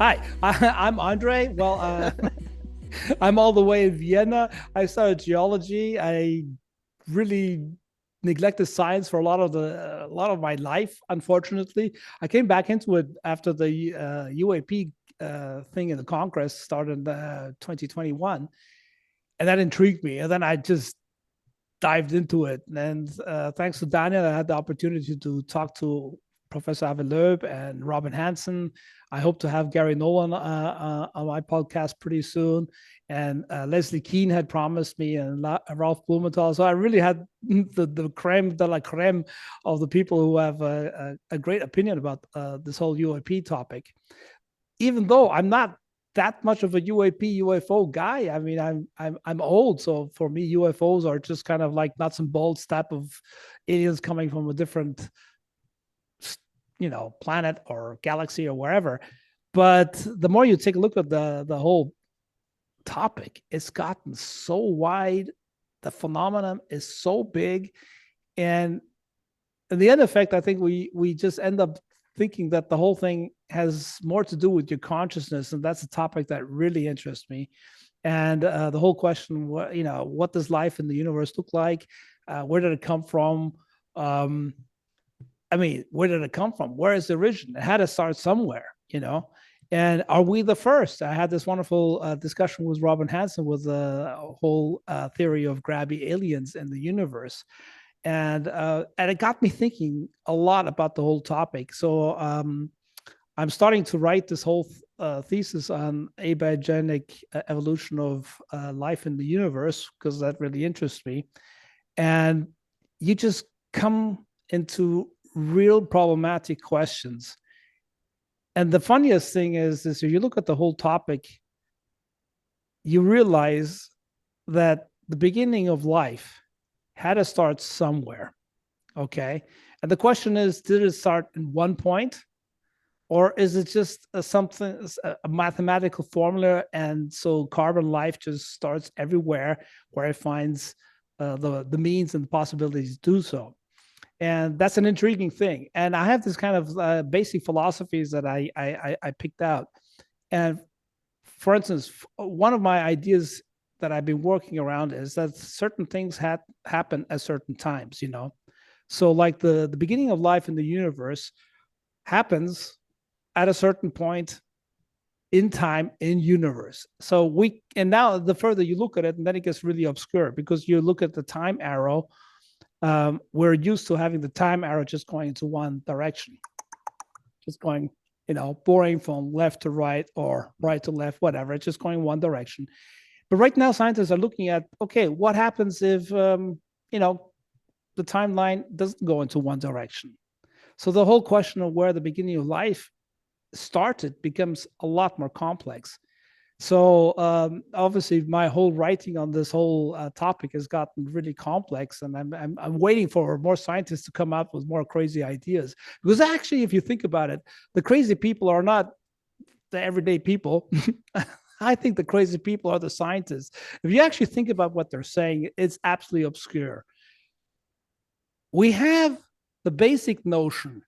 Hi, I'm Andre. I'm all the way in Vienna. I studied geology. I really neglected science for a lot of my life. Unfortunately, I came back into it after the UAP thing in the Congress started in 2021, and that intrigued me. And then I just dived into it. And thanks to Daniel, I had the opportunity to talk to Professor Avi Loeb and Robin Hanson. I hope to have Gary Nolan on my podcast pretty soon. And Leslie Keane had promised me, and Ralph Blumenthal. So I really had the creme de la creme of the people who have a great opinion about this whole UAP topic. Even though I'm not that much of a UAP UFO guy. I mean, I'm old, so for me, UFOs are just kind of like nuts and bolts type of aliens coming from a different, planet or galaxy or wherever. But the more you take a look at the whole topic, it's gotten so wide. The phenomenon is so big, and in the end effect, I think we just end up thinking that the whole thing has more to do with your consciousness, and that's a topic that really interests me. And the whole question, what does life in the universe look like? Where did it come from? Um, I mean, where did it come from? Where is the origin? It had to start somewhere. And are we the first? I had this wonderful discussion with Robin Hanson with the whole theory of grabby aliens in the universe. And it got me thinking a lot about the whole topic. So I'm starting to write this whole thesis on abiogenetic evolution of life in the universe because that really interests me. And you just come into real problematic questions. And the funniest thing is if you look at the whole topic, you realize that the beginning of life had to start somewhere. Okay. And the question is, did it start in one point? Or is it just a mathematical formula? And so carbon life just starts everywhere where it finds the means and the possibilities to do so. And that's an intriguing thing. And I have this kind of basic philosophies that I picked out. And for instance, one of my ideas that I've been working around is that certain things happen at certain times. So like the beginning of life in the universe happens at a certain point in time in universe. And now the further you look at it, and then it gets really obscure because you look at the time arrow. We're used to having the time arrow just going into one direction, just going, boring from left to right or right to left, whatever. It's just going one direction. But right now, scientists are looking at, okay, what happens if, the timeline doesn't go into one direction? So the whole question of where the beginning of life started becomes a lot more complex. So obviously, my whole writing on this whole topic has gotten really complex, and I'm waiting for more scientists to come up with more crazy ideas. Because actually, if you think about it, the crazy people are not the everyday people. I think the crazy people are the scientists. If you actually think about what they're saying, it's absolutely obscure. We have the basic notion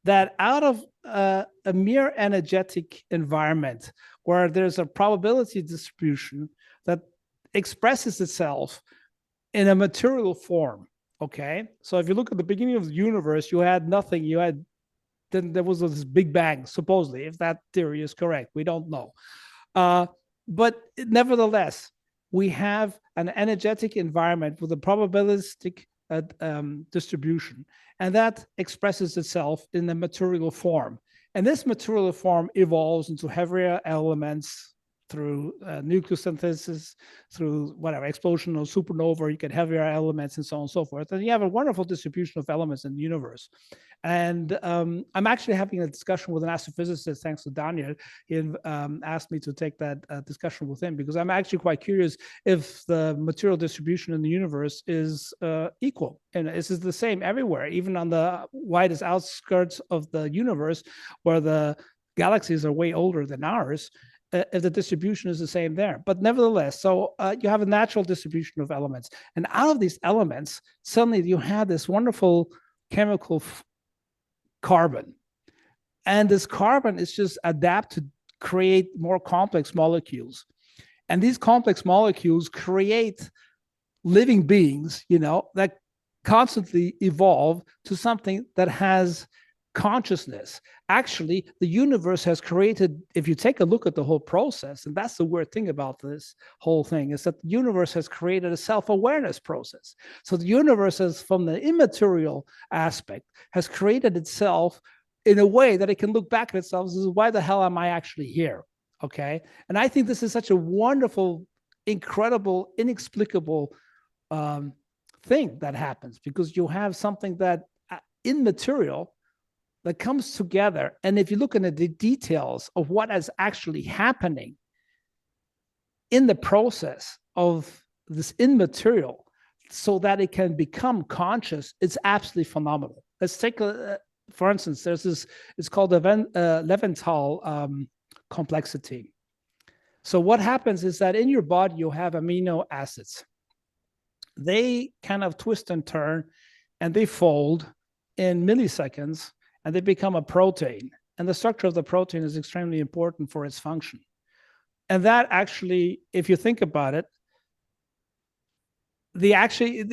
that out of a mere energetic environment where there's a probability distribution that expresses itself in a material form. Okay. So if you look at the beginning of the universe, you had nothing. Then there was this big bang, supposedly, if that theory is correct. We don't know. But nevertheless, we have an energetic environment with a probabilistic distribution, and that expresses itself in a material form. And this material form evolves into heavier elements through nucleosynthesis, through whatever, explosion or supernova, you get heavier elements and so on and so forth. And you have a wonderful distribution of elements in the universe. And I'm actually having a discussion with an astrophysicist, thanks to Daniel. He asked me to take that discussion with him because I'm actually quite curious if the material distribution in the universe is equal. And is it the same everywhere, even on the widest outskirts of the universe where the galaxies are way older than ours? If the distribution is the same there. But nevertheless, so you have a natural distribution of elements. And out of these elements, suddenly you have this wonderful chemical carbon. And this carbon is just adapted create more complex molecules. And these complex molecules create living beings, that constantly evolve to something that has consciousness. Actually, the universe has created, if you take a look at the whole process, and that's the weird thing about this whole thing, is that the universe has created a self-awareness process. So the universe has, from the immaterial aspect, has created itself in a way that it can look back at itself and say, why the hell am I actually here? Okay. And I think this is such a wonderful, incredible, inexplicable thing that happens, because you have something that immaterial that comes together. And if you look into the details of what is actually happening in the process of this immaterial so that it can become conscious, it's absolutely phenomenal. Let's take for instance, there's this, it's called the Leventhal complexity. So what happens is that in your body, you have amino acids. They kind of twist and turn and they fold in milliseconds and they become a protein. And the structure of the protein is extremely important for its function. And that actually, if you think about it, they actually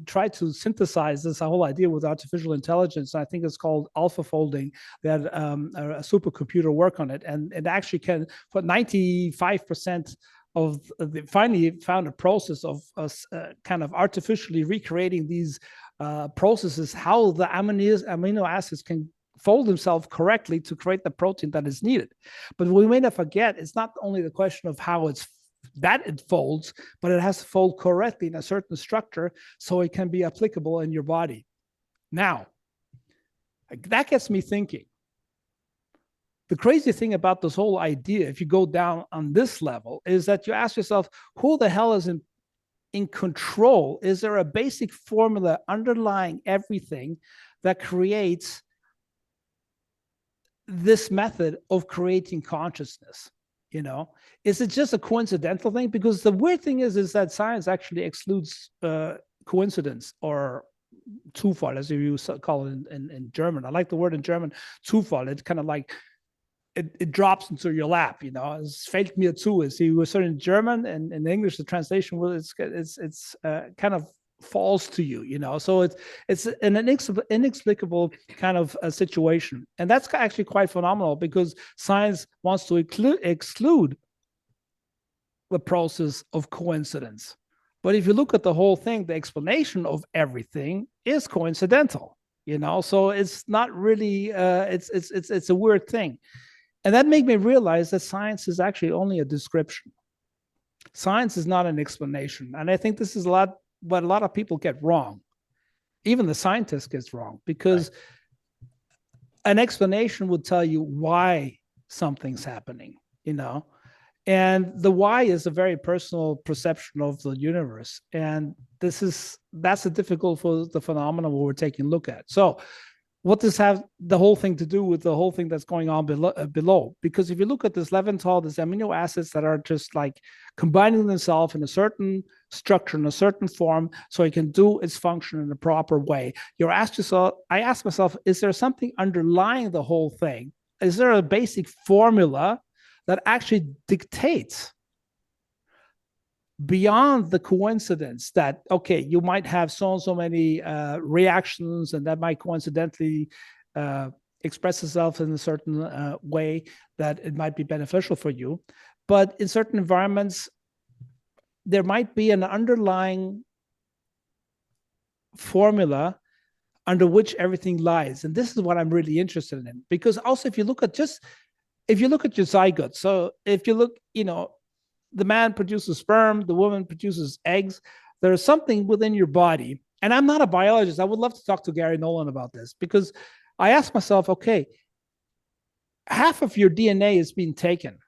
try to synthesize this whole idea with artificial intelligence. I think it's called alpha folding. They had a supercomputer work on it, and it actually can put 95% of they finally found a process of kind of artificially recreating these processes, how the amino acids can fold themselves correctly to create the protein that is needed. But we may not forget, it's not only the question of how it folds, but it has to fold correctly in a certain structure so it can be applicable in your body. Now, that gets me thinking. The crazy thing about this whole idea, if you go down on this level, is that you ask yourself, who the hell is in control? Is there a basic formula underlying everything that creates this method of creating consciousness? Is it just a coincidental thing? Because the weird thing is that science actually excludes coincidence or Zufall, as you call it in German. I like the word in German, Zufall. It's kind of like it drops into your lap. Es fällt mir zu. Is he was in German, and in English the translation was it's kind of falls to you. So it's an inexplicable kind of a situation, and that's actually quite phenomenal, because science wants to exclude the process of coincidence. But if you look at the whole thing, the explanation of everything is coincidental. So it's not really it's a weird thing. And that made me realize that science is actually only a description. Science is not an explanation. And I think this is what a lot of people get wrong. Even the scientists get wrong, because an explanation would tell you why something's happening, and the why is a very personal perception of the universe. And that's the difficult for the phenomenon we're taking a look at. So what does have the whole thing to do with the whole thing that's going on below? Because if you look at this Leventhal, there's amino acids that are just like combining themselves in a certain structure, in a certain form, so it can do its function in a proper way. I ask myself, is there something underlying the whole thing? Is there a basic formula that actually dictates beyond the coincidence that, okay, you might have so and so many reactions, and that might coincidentally express itself in a certain way that it might be beneficial for you. But in certain environments, there might be an underlying formula under which everything lies. And this is what I'm really interested in, because also if you look at your zygote, so if you look, the man produces sperm, the woman produces eggs. There's something within your body. And I'm not a biologist. I would love to talk to Gary Nolan about this, because I ask myself, okay, half of your DNA is being taken,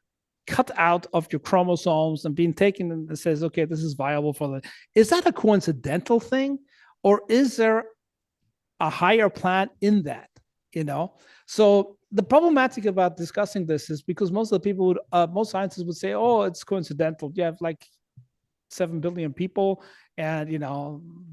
cut out of your chromosomes and being taken, and it says, okay, this is viable is that a coincidental thing? Or is there a higher plan in that, So the problematic about discussing this is because most scientists would say, oh, it's coincidental. You have like 7 billion people, and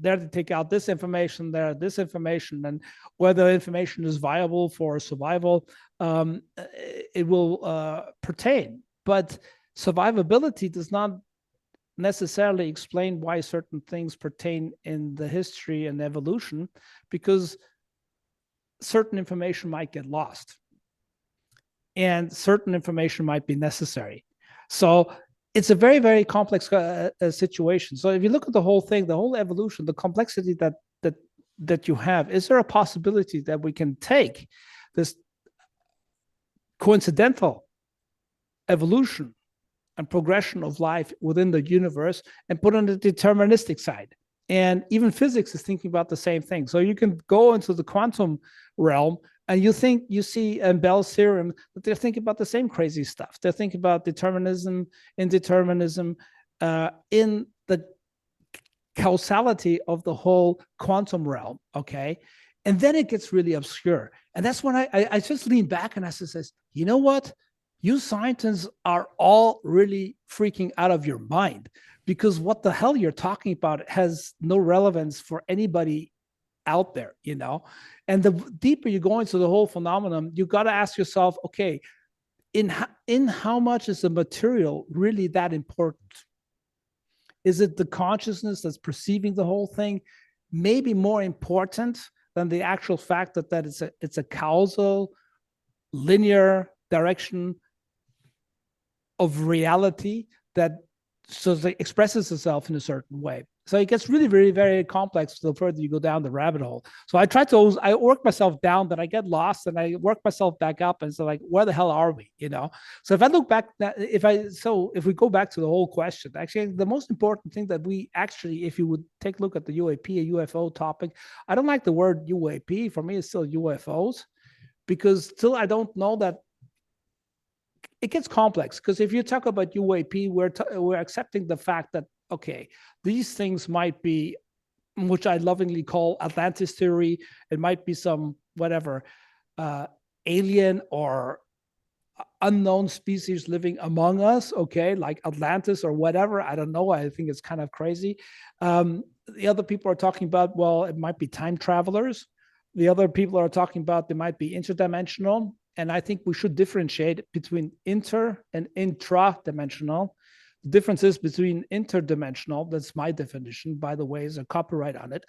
there to take out this information, there this information, and whether information is viable for survival, it will pertain. But survivability does not necessarily explain why certain things pertain in the history and evolution, because certain information might get lost and certain information might be necessary. So it's a very, very complex situation. So if you look at the whole thing, the whole evolution, the complexity that you have, is there a possibility that we can take this coincidental evolution and progression of life within the universe and put on the deterministic side? And even physics is thinking about the same thing. So you can go into the quantum realm and you see in Bell's theorem that they're thinking about the same crazy stuff. They're thinking about determinism, indeterminism, in the causality of the whole quantum realm, okay? And then it gets really obscure. And that's when I just lean back and I says, you know what? You scientists are all really freaking out of your mind, because what the hell you're talking about has no relevance for anybody out there, And the deeper you go into the whole phenomenon, you got to ask yourself, okay, in how much is the material really that important? Is it the consciousness that's perceiving the whole thing maybe more important than the actual fact that it's a causal, linear direction of reality that expresses itself in a certain way? So it gets really, very, very complex the further you go down the rabbit hole. So I work myself down, then I get lost, and I work myself back up, and so like, where the hell are we? So if I look back, if we go back to the whole question, actually, the most important thing that we actually, if you would take a look at the UAP, a UFO topic, I don't like the word UAP. For me, it's still UFOs, because still I don't know that. It gets complex, because if you talk about UAP, we're accepting the fact that, okay, these things might be, which I lovingly call Atlantis theory. It might be some whatever alien or unknown species living among us, okay, like Atlantis or whatever. I don't know. I think it's kind of crazy. The other people are talking about, well, it might be time travelers. The other people are talking about they might be interdimensional. And I think we should differentiate between inter and intra-dimensional. The difference is between interdimensional, that's my definition, by the way, there's a copyright on it.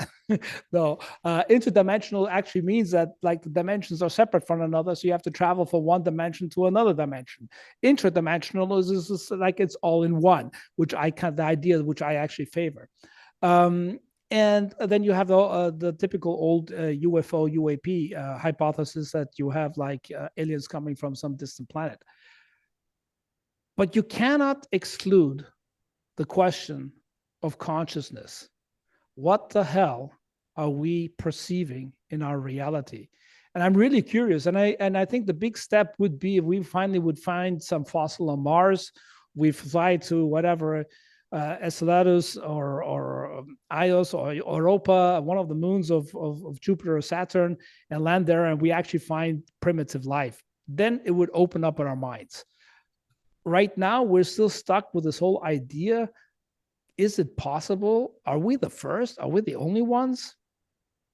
No, interdimensional actually means that like the dimensions are separate from another, so you have to travel from one dimension to another dimension. Intradimensional is like it's all in one, which the idea which I actually favor. And then you have the typical old UFO, UAP hypothesis that you have like aliens coming from some distant planet. But you cannot exclude the question of consciousness. What the hell are we perceiving in our reality? And I'm really curious. And I think the big step would be if we finally would find some fossil on Mars, we fly to whatever, Enceladus or Ios or Europa, one of the moons of Jupiter or Saturn, and land there, and we actually find primitive life. Then it would open up in our minds. Right now, we're still stuck with this whole idea. Is it possible? Are we the first? Are we the only ones?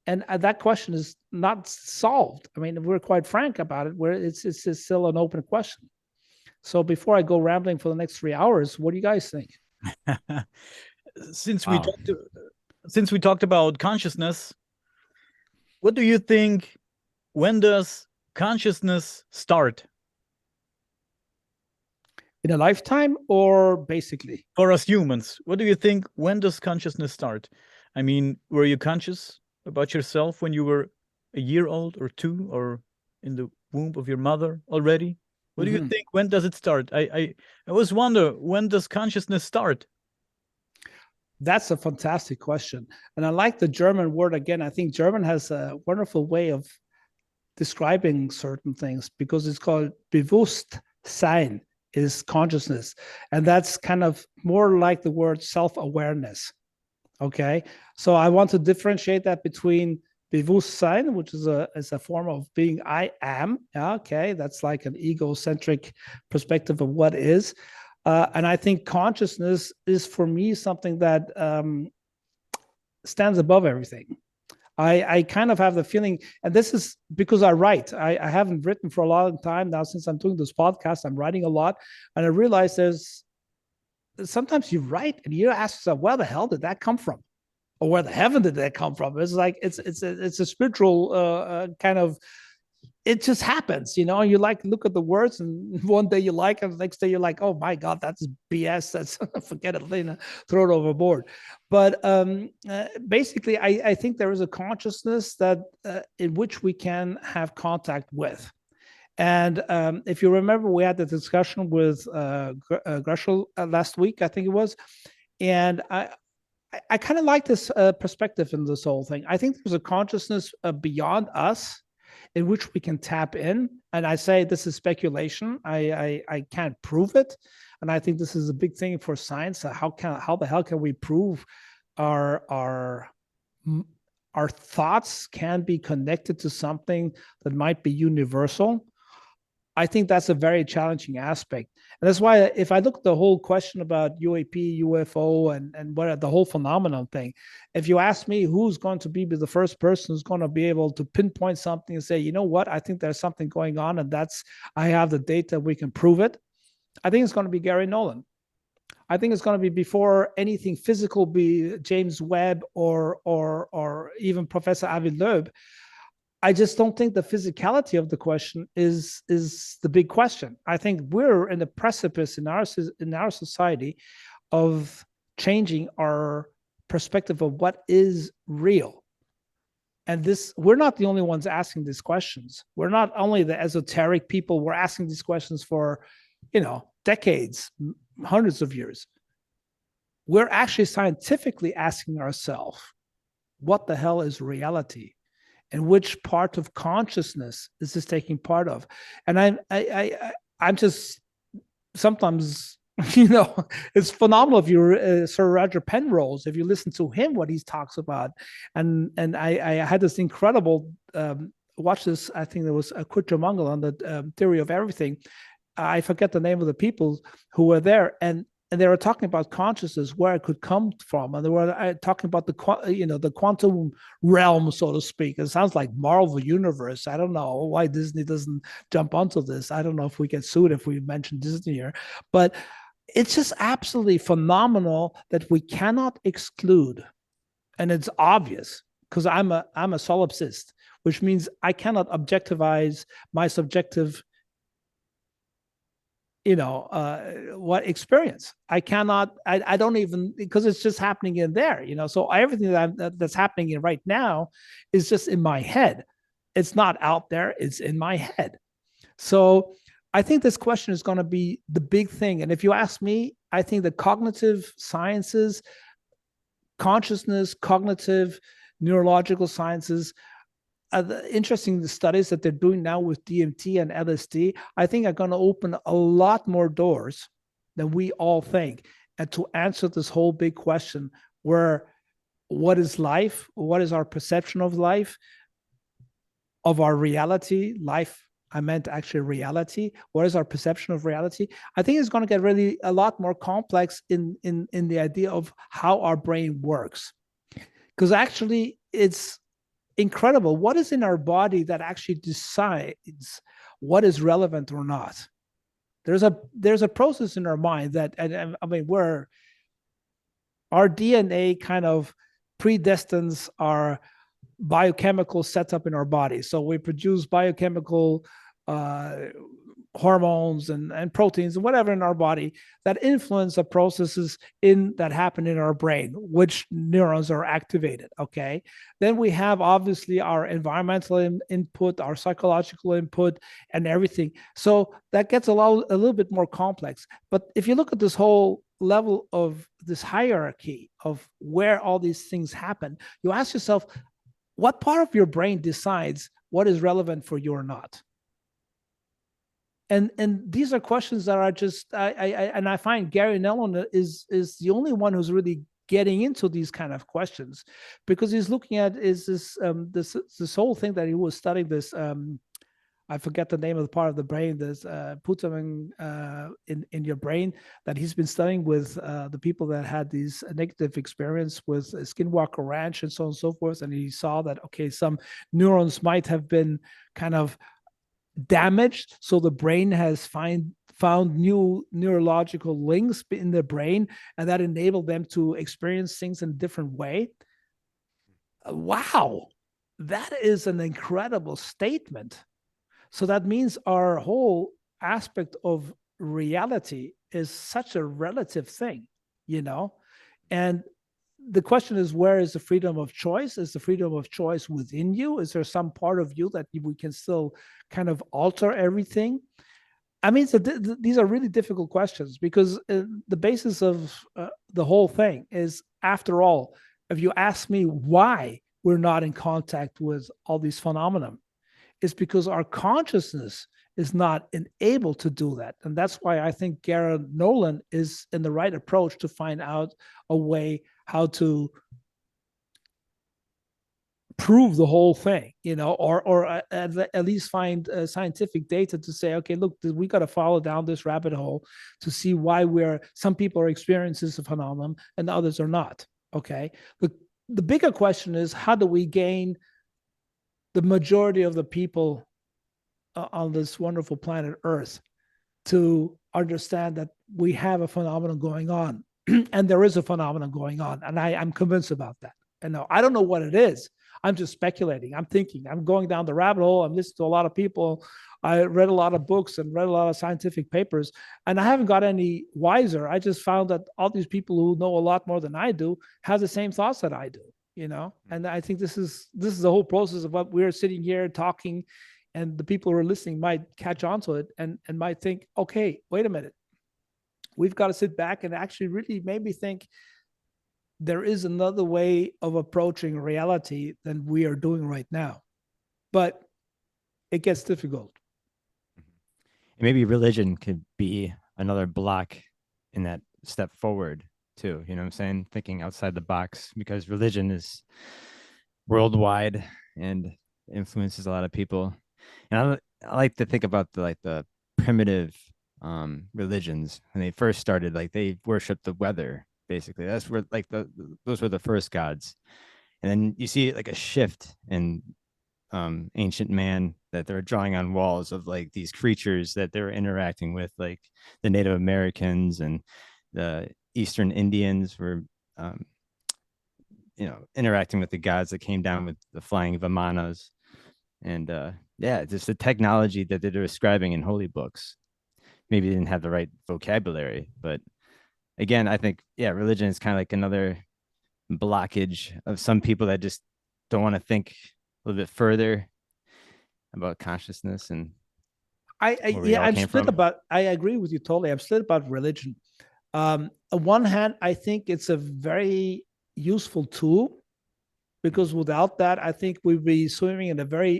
And that question is not solved. I mean, if we're quite frank about it, it's still an open question. So before I go rambling for the next 3 hours, what do you guys think? Since we talked about consciousness, what do you think? When does consciousness start? In a lifetime, or basically? For us humans, what do you think? When does consciousness start? I mean, were you conscious about yourself when you were a year old or 2, or in the womb of your mother already? What do you think? When does it start? I always wonder, when does consciousness start? That's a fantastic question. And I like the German word again. I think German has a wonderful way of describing certain things, because it's called Bewusstsein is consciousness. And that's kind of more like the word self-awareness. Okay. So I want to differentiate that between Bewusstsein, which is a form of being I am. Okay. That's like an egocentric perspective of what is. And I think consciousness is, for me, something that stands above everything. I kind of have the feeling, and this is because I write. I haven't written for a long time now. Since I'm doing this podcast, I'm writing a lot, and I realize sometimes you write and you ask yourself, where the hell did that come from? Or where the heaven did that come from? It's like it's a spiritual kind of, it just happens, you like look at the words, and one day you like it, the next day you're like, oh my God, that's BS. That's forget it, throw it overboard. But basically, I think there is a consciousness that in which we can have contact with. And if you remember, we had the discussion with Greshel last week, I think it was. And I kind of like this perspective in this whole thing. I think there's a consciousness beyond us in which we can tap in. And I say this is speculation. I can't prove it. And I think this is a big thing for science. How the hell can we prove our thoughts can be connected to something that might be universal? I think that's a very challenging aspect. And that's why if I look at the whole question about UAP, UFO, and what the whole phenomenon thing, if you ask me who's going to be the first person who's going to be able to pinpoint something and say, you know what, I think there's something going on, and I have the data, we can prove it, I think it's going to be Gary Nolan. I think it's going to be, before anything physical, be James Webb or even Professor Avi Loeb. I just don't think the physicality of the question is the big question. I think we're in the precipice in our society of changing our perspective of what is real. And we're not the only ones asking these questions. We're not only the esoteric people. We're asking these questions for, decades, hundreds of years. We're actually scientifically asking ourselves, what the hell is reality? And which part of consciousness is this taking part of? And I'm just sometimes, it's phenomenal if you're Sir Roger Penrose, if you listen to him, what he talks about. And I had this incredible, watch this, I think there was a Kurt Mangal on the theory of everything. I forget the name of the people who were there. And they were talking about consciousness, where it could come from, and they were talking about the quantum realm, so to speak. It sounds like Marvel Universe. I don't know why Disney doesn't jump onto this. I don't know if we get sued if we mention Disney here, but it's just absolutely phenomenal that we cannot exclude, and it's obvious because I'm a solipsist, which means I cannot objectivize my subjective what experience. I cannot, I don't even, because it's just happening in there, so everything that's happening in right now is just in my head. It's not out there, it's in my head. So I think this question is going to be the big thing. And if you ask me, I think the cognitive sciences, consciousness, cognitive, neurological sciences, the interesting studies that they're doing now with DMT and LSD, I think are going to open a lot more doors than we all think. And to answer this whole big question, what is life? What is our perception of life, of our reality? Life, I meant actually reality. What is our perception of reality? I think it's going to get really a lot more complex in the idea of how our brain works. Because actually it's incredible. What is in our body that actually decides what is relevant or not? There's a process in our mind that, and I mean, where our DNA kind of predestines our biochemical setup in our body. So we produce biochemical hormones and proteins and whatever in our body that influence the processes that happen in our brain, which neurons are activated. Okay. Then we have obviously our environmental input, our psychological input, and everything. So that gets a little bit more complex. But if you look at this whole level of this hierarchy of where all these things happen, you ask yourself, what part of your brain decides what is relevant for you or not? And these are questions that are just, I find Gary Nolan is the only one who's really getting into these kind of questions, because he's looking at this whole thing that he was studying, this I forget the name of the part of the brain. There's put them in your brain that he's been studying with the people that had these negative experience with Skinwalker Ranch and so on and so forth. And he saw that, okay, some neurons might have been kind of damaged. So the brain has found new neurological links in the brain, and that enabled them to experience things in a different way. Wow, that is an incredible statement. So that means our whole aspect of reality is such a relative thing, you know? And the question is, where is the freedom of choice? Is the freedom of choice within you? Is there some part of you that we can still kind of alter everything? I mean, these are really difficult questions, because the basis of the whole thing is, after all, if you ask me why we're not in contact with all these phenomena, is because our consciousness is not able to do that. And that's why I think Gareth Nolan is in the right approach to find out a way how to prove the whole thing, you know, or at least find scientific data to say, okay, look, we got to follow down this rabbit hole to see why some people are experiencing this phenomenon and others are not. Okay. The bigger question is, how do we gain the majority of the people on this wonderful planet Earth to understand that we have a phenomenon going on and there is a phenomenon going on. And I'm convinced about that. And no, I don't know what it is. I'm just speculating. I'm thinking. I'm going down the rabbit hole. I'm listening to a lot of people. I read a lot of books and read a lot of scientific papers, and I haven't got any wiser. I just found that all these people who know a lot more than I do have the same thoughts that I do, you know? And I think this is the whole process of what we're sitting here talking, and the people who are listening might catch on to it and might think, okay, wait a minute. We've got to sit back and actually really maybe think there is another way of approaching reality than we are doing right now. But it gets difficult. And maybe religion could be another block in that step forward too. You know what I'm saying? Thinking outside the box, because religion is worldwide and influences a lot of people. And I like to think about the primitive religions when they first started. Like, they worshiped the weather. Basically, that's where those were the first gods. And then you see like a shift in ancient man, that they're drawing on walls of like these creatures that they're interacting with, like the Native Americans and the Eastern Indians were interacting with the gods that came down with the flying vimanas. And yeah, just the technology that they're describing in holy books. Maybe they didn't have the right vocabulary, but again, I think, yeah, religion is kind of like another blockage of some people that just don't want to think a little bit further about consciousness and I'm split about. I agree with you totally. I'm split about religion. On one hand, I think it's a very useful tool, because without that, I think we'd be swimming in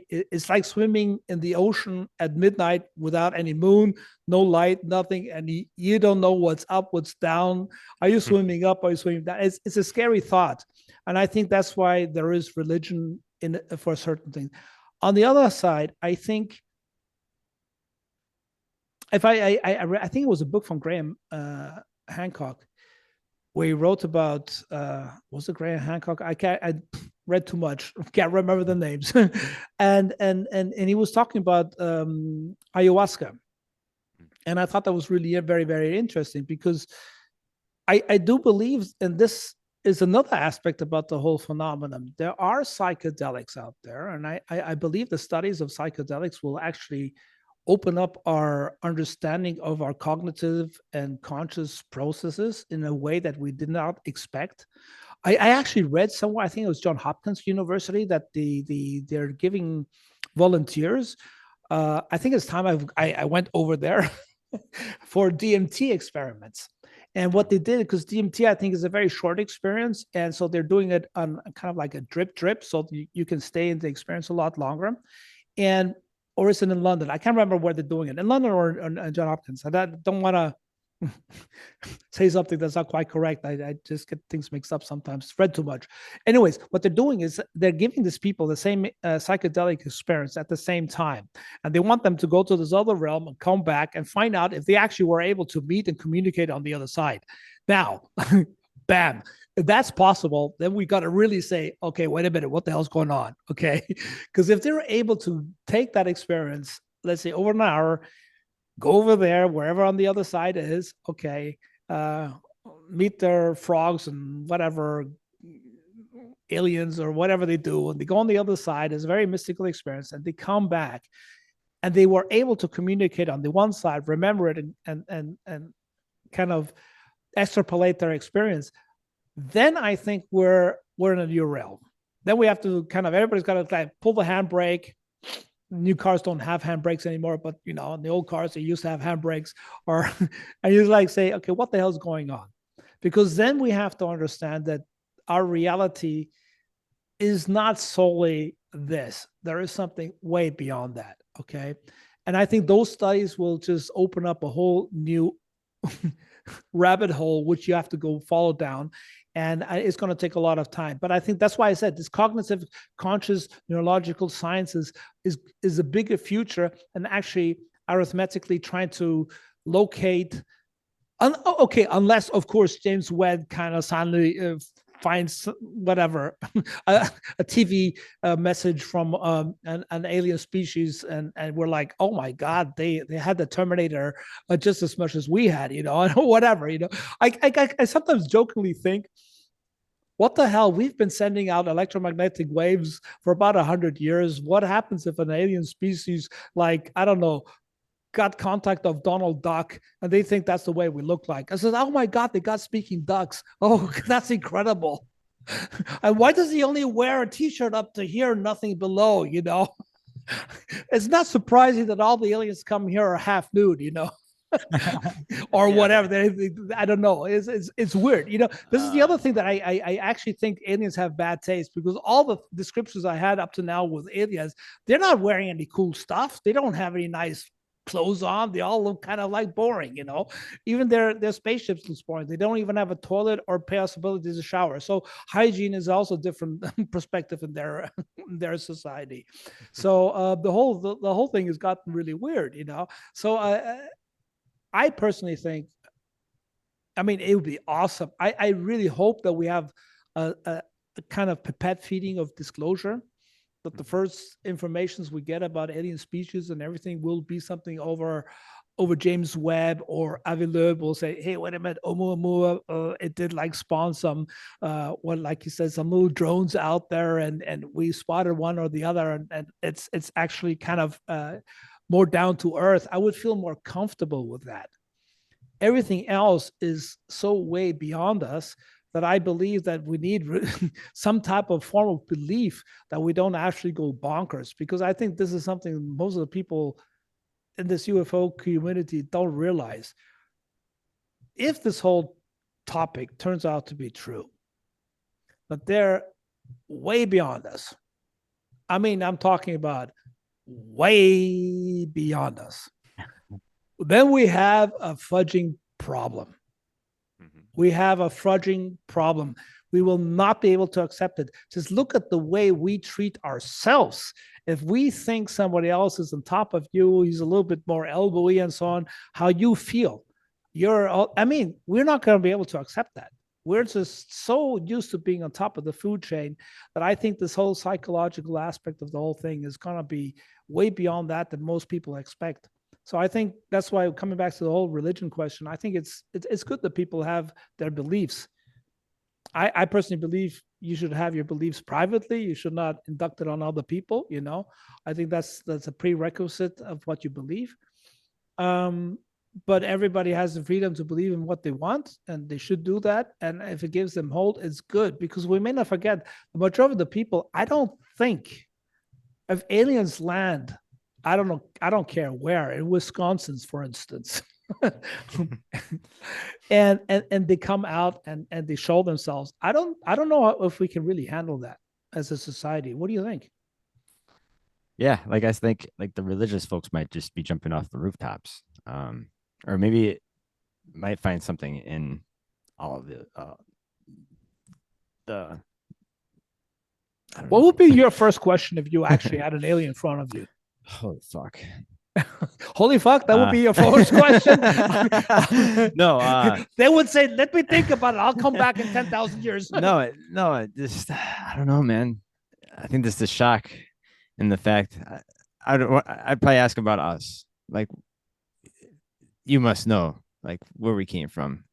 it's like swimming in the ocean at midnight without any moon, no light, nothing. And you don't know what's up, what's down. Are you swimming up? Are you swimming down? It's a scary thought. And I think that's why there is religion for certain things. On the other side, I think I think it was a book from Graham Hancock, where he wrote about was it Graham Hancock? I read too much, can't remember the names. and he was talking about ayahuasca, and I thought that was really very, very interesting, because I do believe, and this is another aspect about the whole phenomenon, there are psychedelics out there, and I believe the studies of psychedelics will actually open up our understanding of our cognitive and conscious processes in a way that we did not expect. I actually read somewhere, I think it was Johns Hopkins University, that they're giving volunteers. I think it's time I went over there for DMT experiments. And what they did, because DMT, I think, is a very short experience. And so they're doing it on kind of like a drip, so you can stay in the experience a lot longer. Or is it in London? I can't remember where they're doing it, in London or Johns Hopkins. I don't want to say something that's not quite correct. I just get things mixed up sometimes, read too much. Anyways, what they're doing is they're giving these people the same psychedelic experience at the same time. And they want them to go to this other realm and come back and find out if they actually were able to meet and communicate on the other side. Now, bam, if that's possible, then we got to really say, okay, wait a minute, what the hell's going on? Okay. Because if they're able to take that experience, let's say over an hour, go over there, wherever on the other side is, okay, meet their frogs and whatever aliens or whatever they do, and they go on the other side. It's a very mystical experience, and they come back, and they were able to communicate on the one side, remember it, and kind of extrapolate their experience. Then I think we're in a new realm. Then we have to kind of, everybody's got to like pull the handbrake. New cars don't have handbrakes anymore, but in the old cars they used to have handbrakes. Or and you like say, okay, what the hell is going on? Because then we have to understand that our reality is not solely this. There is something way beyond that. Okay, and I think those studies will just open up a whole new rabbit hole which you have to go follow down, and it's going to take a lot of time. But I think that's why I said this cognitive, conscious, neurological sciences is a bigger future, and actually arithmetically trying to locate. Okay, unless of course James Webb kind of suddenly finds whatever a TV message from an alien species, and we're like, oh my God, they had the Terminator just as much as we had, whatever. I sometimes jokingly think, what the hell? We've been sending out electromagnetic waves for about 100 years. What happens if an alien species, like, I don't know, got contact of Donald Duck and they think that's the way we look like? I said, oh my God, they got speaking ducks. Oh, that's incredible. And why does he only wear a t-shirt up to here, nothing below, It's not surprising that all the aliens come here are half nude, or whatever. I don't know. It's weird. This is the other thing that I actually think aliens have bad taste, because all the descriptions I had up to now with aliens, they're not wearing any cool stuff. They don't have any nice clothes on. They all look kind of like boring, Even their spaceships look boring. They don't even have a toilet or possibilities to shower. So hygiene is also a different perspective in their society. So the whole thing has gotten really weird, So I personally think, it would be awesome. I really hope that we have a kind of pipette feeding of disclosure, that the first informations we get about alien species and everything will be something over James Webb, or Avi Loeb will say, hey, wait a minute, Oumuamua, it did like spawn some, like he said, some little drones out there, and we spotted one or the other, and it's actually kind of more down to earth. I would feel more comfortable with that. Everything else is so way beyond us that I believe that we need some type of form of belief that we don't actually go bonkers, because I think this is something most of the people in this UFO community don't realize. If this whole topic turns out to be true, but they're way beyond us. I'm talking about way beyond us. Then we have a fudging problem. We have a fudging problem. We will not be able to accept it. Just look at the way we treat ourselves. If we think somebody else is on top of you, he's a little bit more elbowy and so on, how you feel. We're not going to be able to accept that. We're just so used to being on top of the food chain that I think this whole psychological aspect of the whole thing is going to be way beyond that than most people expect. So I think that's why, coming back to the whole religion question, I think it's good that people have their beliefs. I personally believe you should have your beliefs privately. You should not induct it on other people. I think that's a prerequisite of what you believe. But everybody has the freedom to believe in what they want, and they should do that. And if it gives them hold, it's good, because we may not forget, the majority of the people, I don't think, if aliens land, I don't know, I don't care where, in Wisconsin, for instance, and they come out and they show themselves. I don't know if we can really handle that as a society. What do you think? Yeah, like I think like the religious folks might just be jumping off the rooftops, or maybe might find something in all of the I don't What know. would be your first question if you actually had an alien in front of you? Holy fuck. Holy fuck, that would be your first question. No, they would say, "Let me think about it. I'll come back in 10,000 years." no, just I don't know, man. I think this is the shock and the fact I'd probably ask about us. Like, you must know, like, where we came from.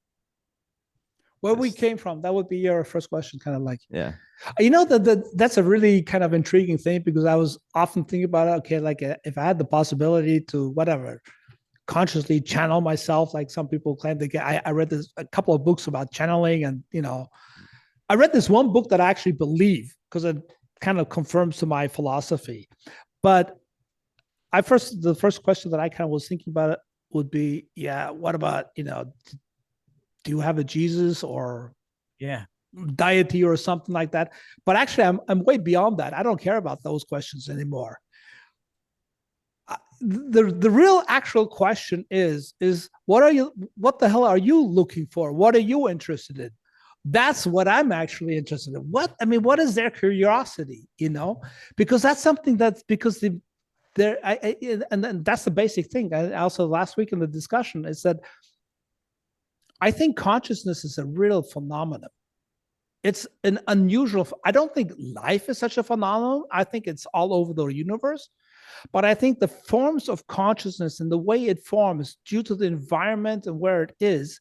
Where we came from, that would be your first question, kind of like. Yeah. You know, that's a really kind of intriguing thing, because I was often thinking about it. Okay, like if I had the possibility to whatever consciously channel myself, like some people claim they get. I read a couple of books about channeling, and I read this one book that I actually believe, because it kind of confirms to my philosophy. But the first question that I kind of was thinking about it would be, yeah, what about, do you have a Jesus or deity or something like that? But actually, I'm way beyond that. I don't care about those questions anymore. The real actual question is what the hell are you looking for? What are you interested in? That's what I'm actually interested in. What is their curiosity? Because that's something that's because and that's the basic thing. I also last week in the discussion is that I think consciousness is a real phenomenon. It's an unusual. I don't think life is such a phenomenon. I think it's all over the universe. But I think the forms of consciousness and the way it forms due to the environment and where it is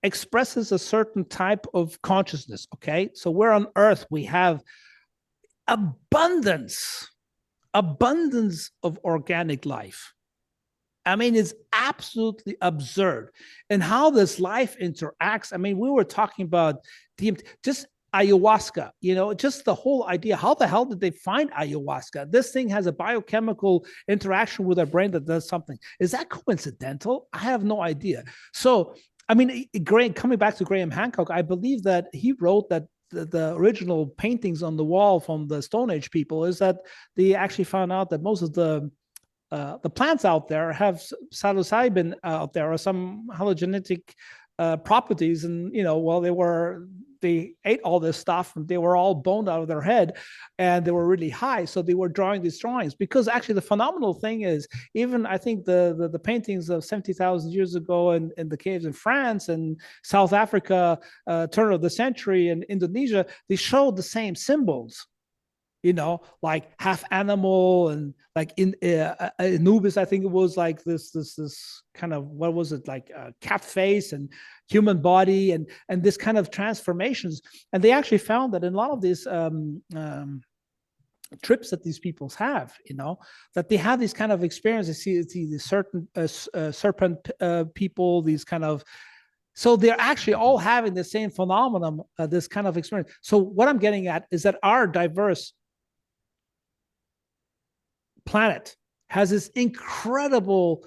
expresses a certain type of consciousness. Okay. So we're on Earth, we have abundance of organic life. It's absolutely absurd. And how this life interacts. We were talking about just ayahuasca, just the whole idea. How the hell did they find ayahuasca? This thing has a biochemical interaction with our brain that does something. Is that coincidental? I have no idea. So, coming back to Graham Hancock, I believe that he wrote that the original paintings on the wall from the Stone Age people is that they actually found out that most of the plants out there have psilocybin out there, or some halogenetic properties, and they ate all this stuff and they were all boned out of their head, and they were really high, so they were drawing these drawings. Because actually the phenomenal thing is, even I think the paintings of 70,000 years ago in the caves in France and South Africa, turn of the century, in Indonesia, they showed the same symbols, like half animal, and like in Anubis, I think it was like this kind of, what was it, like a cat face and human body, and this kind of transformations. And they actually found that in a lot of these trips that these peoples have, that they have these kind of experiences. See the certain serpent people, these kind of. So they're actually all having the same phenomenon, this kind of experience. So what I'm getting at is that our diverse planet has this incredible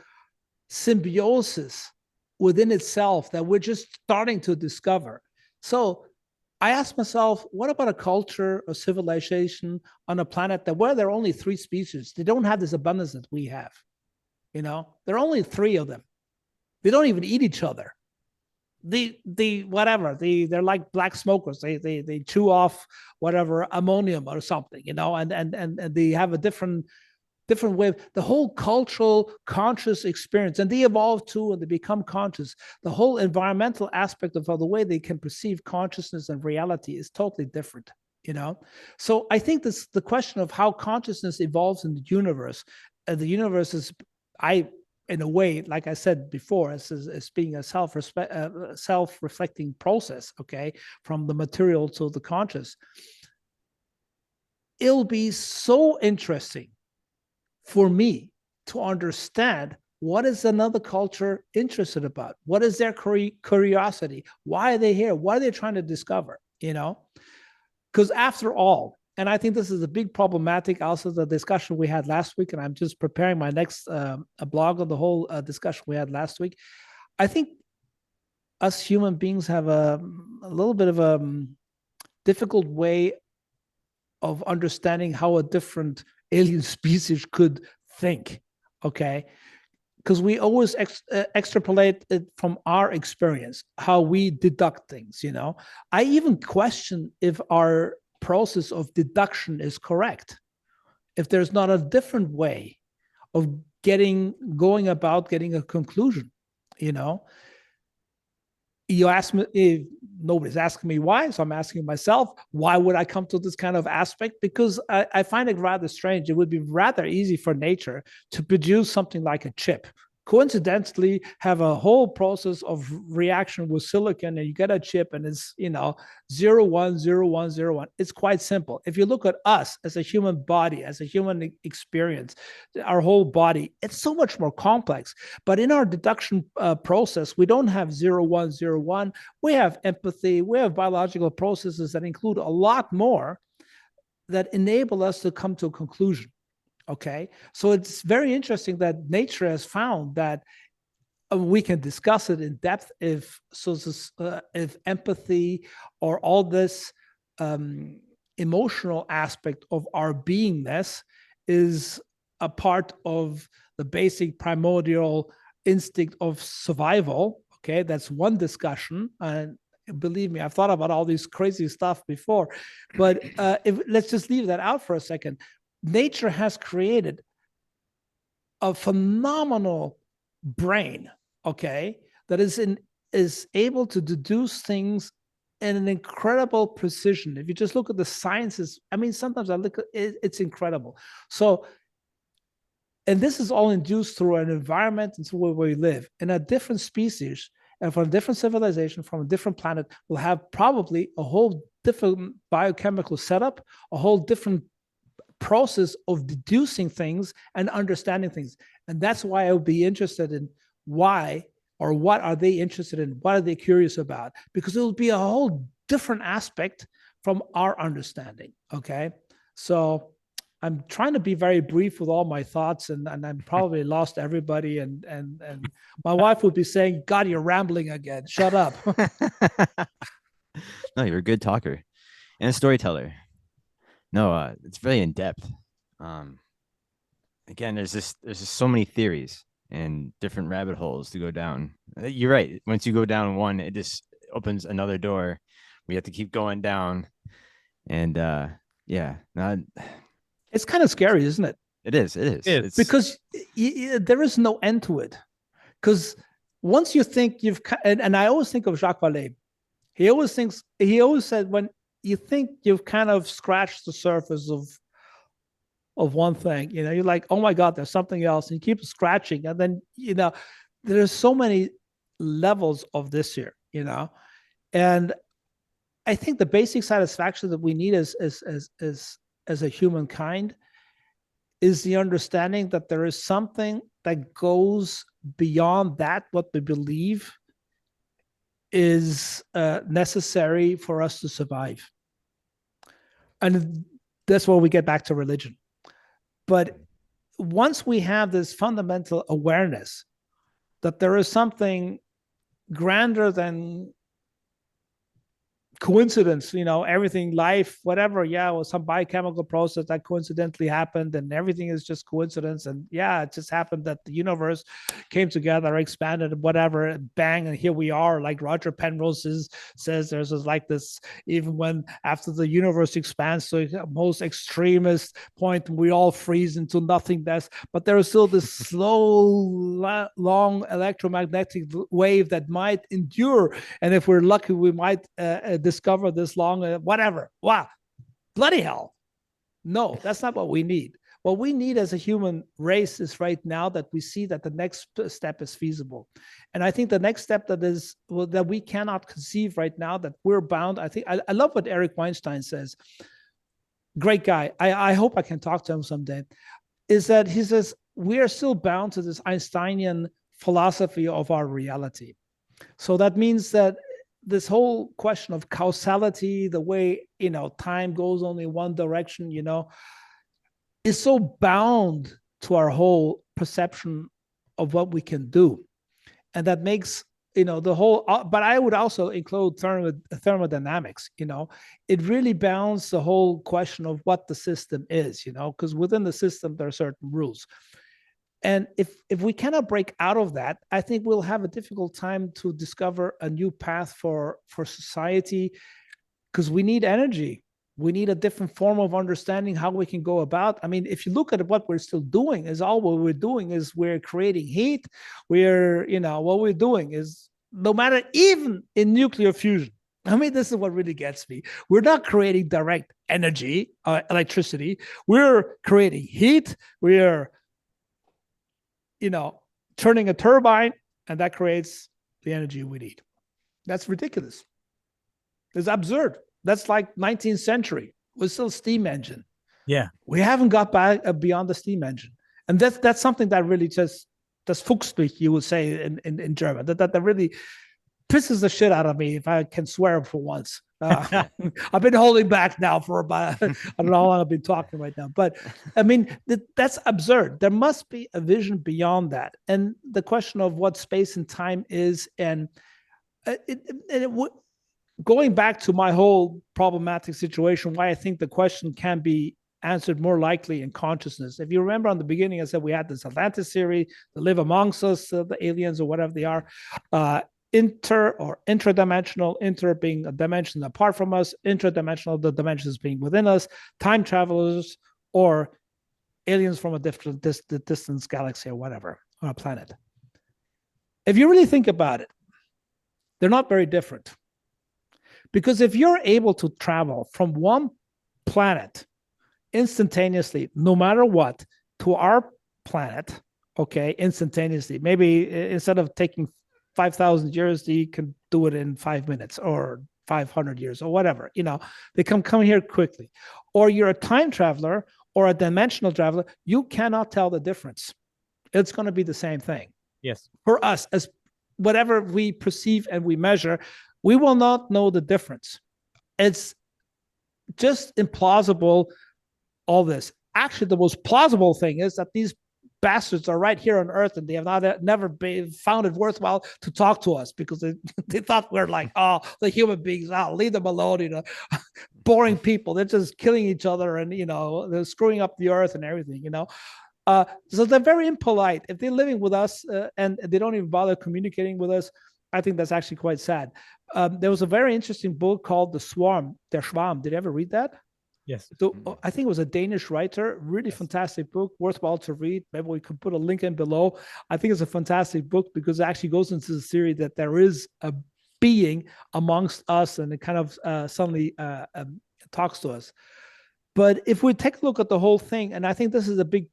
symbiosis within itself that we're just starting to discover. So I asked myself, what about a culture or civilization on a planet where there are only 3 species? They don't have this abundance that we have. There are only 3 of them. They don't even eat each other. They're like black smokers. They chew off whatever ammonium or something, and they have a different way. The whole cultural conscious experience, and they evolve too, and they become conscious. The whole environmental aspect of the way they can perceive consciousness and reality is totally different. So I think the question of how consciousness evolves in the universe. The universe is, in a way, like I said before, as being a self-reflecting process, okay, from the material to the conscious. It'll be so interesting for me to understand what is another culture interested about. What is their curiosity? Why are they here? What are they trying to discover? Because after all, and I think this is a big problematic, also the discussion we had last week, and I'm just preparing my next blog on the whole discussion we had last week. I think us human beings have a little bit of a difficult way of understanding how a different alien species could think. Okay. because we always extrapolate it from our experience, how we deduct things, you know. I even question if our process of deduction is correct, if there's not a different way of going about getting a conclusion, you know. You ask me, if nobody's asking me why, so I'm asking myself, why would I come to this kind of aspect? Because I find it rather strange. It would be rather easy for nature to produce something like a chip, coincidentally have a whole process of reaction with silicon, and you get a chip, and it's, you know, 0 1 0 1 0 1. It's quite simple. If you look at us as a human body, as a human experience, our whole body, it's so much more complex. But in our deduction process, we don't have 0 1 0 1. We have empathy, we have biological processes that include a lot more that enable us to come to a conclusion. Okay, so it's very interesting that nature has found that we can discuss it in depth if empathy or all this emotional aspect of our beingness is a part of the basic primordial instinct of survival. Okay, that's one discussion, and believe me, I've thought about all these crazy stuff before, but let's just leave that out for a second. Nature has created a phenomenal brain, okay, that is able to deduce things in an incredible precision. If you just look at the sciences, I mean, sometimes I look at it, it's incredible. So, and this is all induced through an environment and through where we live. And a different species and from a different civilization, from a different planet, will have probably a whole different biochemical setup, a whole different process of deducing things and understanding things. And that's why I would be interested in why, or what are they interested in? What are they curious about? Because it will be a whole different aspect from our understanding. Okay. So I'm trying to be very brief with all my thoughts, and I'm probably lost everybody. And my wife would be saying, God, you're rambling again. Shut up. No, you're a good talker and a storyteller. No, it's very in depth. Again, there's just so many theories and different rabbit holes to go down. You're right. Once you go down one, it just opens another door. We have to keep going down, and yeah, it's kind of scary, isn't it? It is. It's because there is no end to it. Because once you think and I always think of Jacques Vallée. He always said, when you think you've kind of scratched the surface of one thing, you know, you're like, oh my God, there's something else, and you keep scratching, and then, you know, there's so many levels of this here, you know. And I think the basic satisfaction that we need as a humankind is the understanding that there is something that goes beyond that what we believe is necessary for us to survive. And that's where we get back to religion. But once we have this fundamental awareness that there is something grander than coincidence, you know, everything, life, whatever, yeah, or some biochemical process that coincidentally happened, and everything is just coincidence, and yeah, it just happened that the universe came together, expanded, whatever, and bang, and here we are. Like Roger Penrose says, there's like this, even when after the universe expands to the most extremist point, we all freeze into nothingness, but there is still this slow, long electromagnetic wave that might endure, and if we're lucky, we might discover this long, whatever. Wow, bloody hell. No, that's not what we need. What we need as a human race is right now that we see that the next step is feasible. And I think the next step that we cannot conceive right now, that we're bound. I think I love what Eric Weinstein says. Great guy. I hope I can talk to him someday. Is that he says we are still bound to this Einsteinian philosophy of our reality. So that means that this whole question of causality, the way, you know, time goes only one direction, you know, is so bound to our whole perception of what we can do. And that makes, you know, the whole, but I would also include thermodynamics, you know, it really bounds the whole question of what the system is, you know, because within the system, there are certain rules. And if we cannot break out of that, I think we'll have a difficult time to discover a new path for society, because we need energy. We need a different form of understanding how we can go about. I mean, if you look at what we're still doing, is all what we're doing is we're creating heat. We're, what we're doing is, no matter, even in nuclear fusion, I mean, this is what really gets me. We're not creating direct energy, electricity. We're creating heat. We're, turning a turbine, and that creates the energy we need. That's ridiculous. It's absurd. That's like 19th century. We're still steam engine. Yeah. We haven't got back beyond the steam engine. And that's something that really just, das fuchst mich, you would say in German. That really pisses the shit out of me, if I can swear for once. I've been holding back now for about, I don't know how long I've been talking right now. But I mean, that's absurd. There must be a vision beyond that. And the question of what space and time is, and going back to my whole problematic situation, why I think the question can be answered more likely in consciousness. If you remember on the beginning, I said we had this Atlantis theory, they live amongst us, the aliens or whatever they are, inter or intradimensional, inter being a dimension apart from us, intradimensional, the dimensions being within us, time travelers, or aliens from a different distance galaxy or whatever, on a planet. If you really think about it, they're not very different. Because if you're able to travel from one planet instantaneously, no matter what, to our planet, okay, instantaneously, maybe instead of taking 5,000 years, you can do it in 5 minutes or 500 years or whatever, they come here quickly. Or you're a time traveler or a dimensional traveler, you cannot tell the difference. It's going to be the same thing. Yes. For us, as whatever we perceive and we measure, we will not know the difference. It's just implausible, all this. Actually, the most plausible thing is that these bastards are right here on Earth, and they have never found it worthwhile to talk to us, because they thought we're like, oh, the human beings, leave them alone, boring people. They're just killing each other, and, they're screwing up the Earth and everything, So they're very impolite. If they're living with us and they don't even bother communicating with us, I think that's actually quite sad. There was a very interesting book called Der Schwarm. Did you ever read that? Yes. So I think it was a Danish writer, really fantastic book, worthwhile to read. Maybe we could put a link in below. I think it's a fantastic book because it actually goes into the theory that there is a being amongst us, and it kind of suddenly talks to us. But if we take a look at the whole thing, and I think this is a big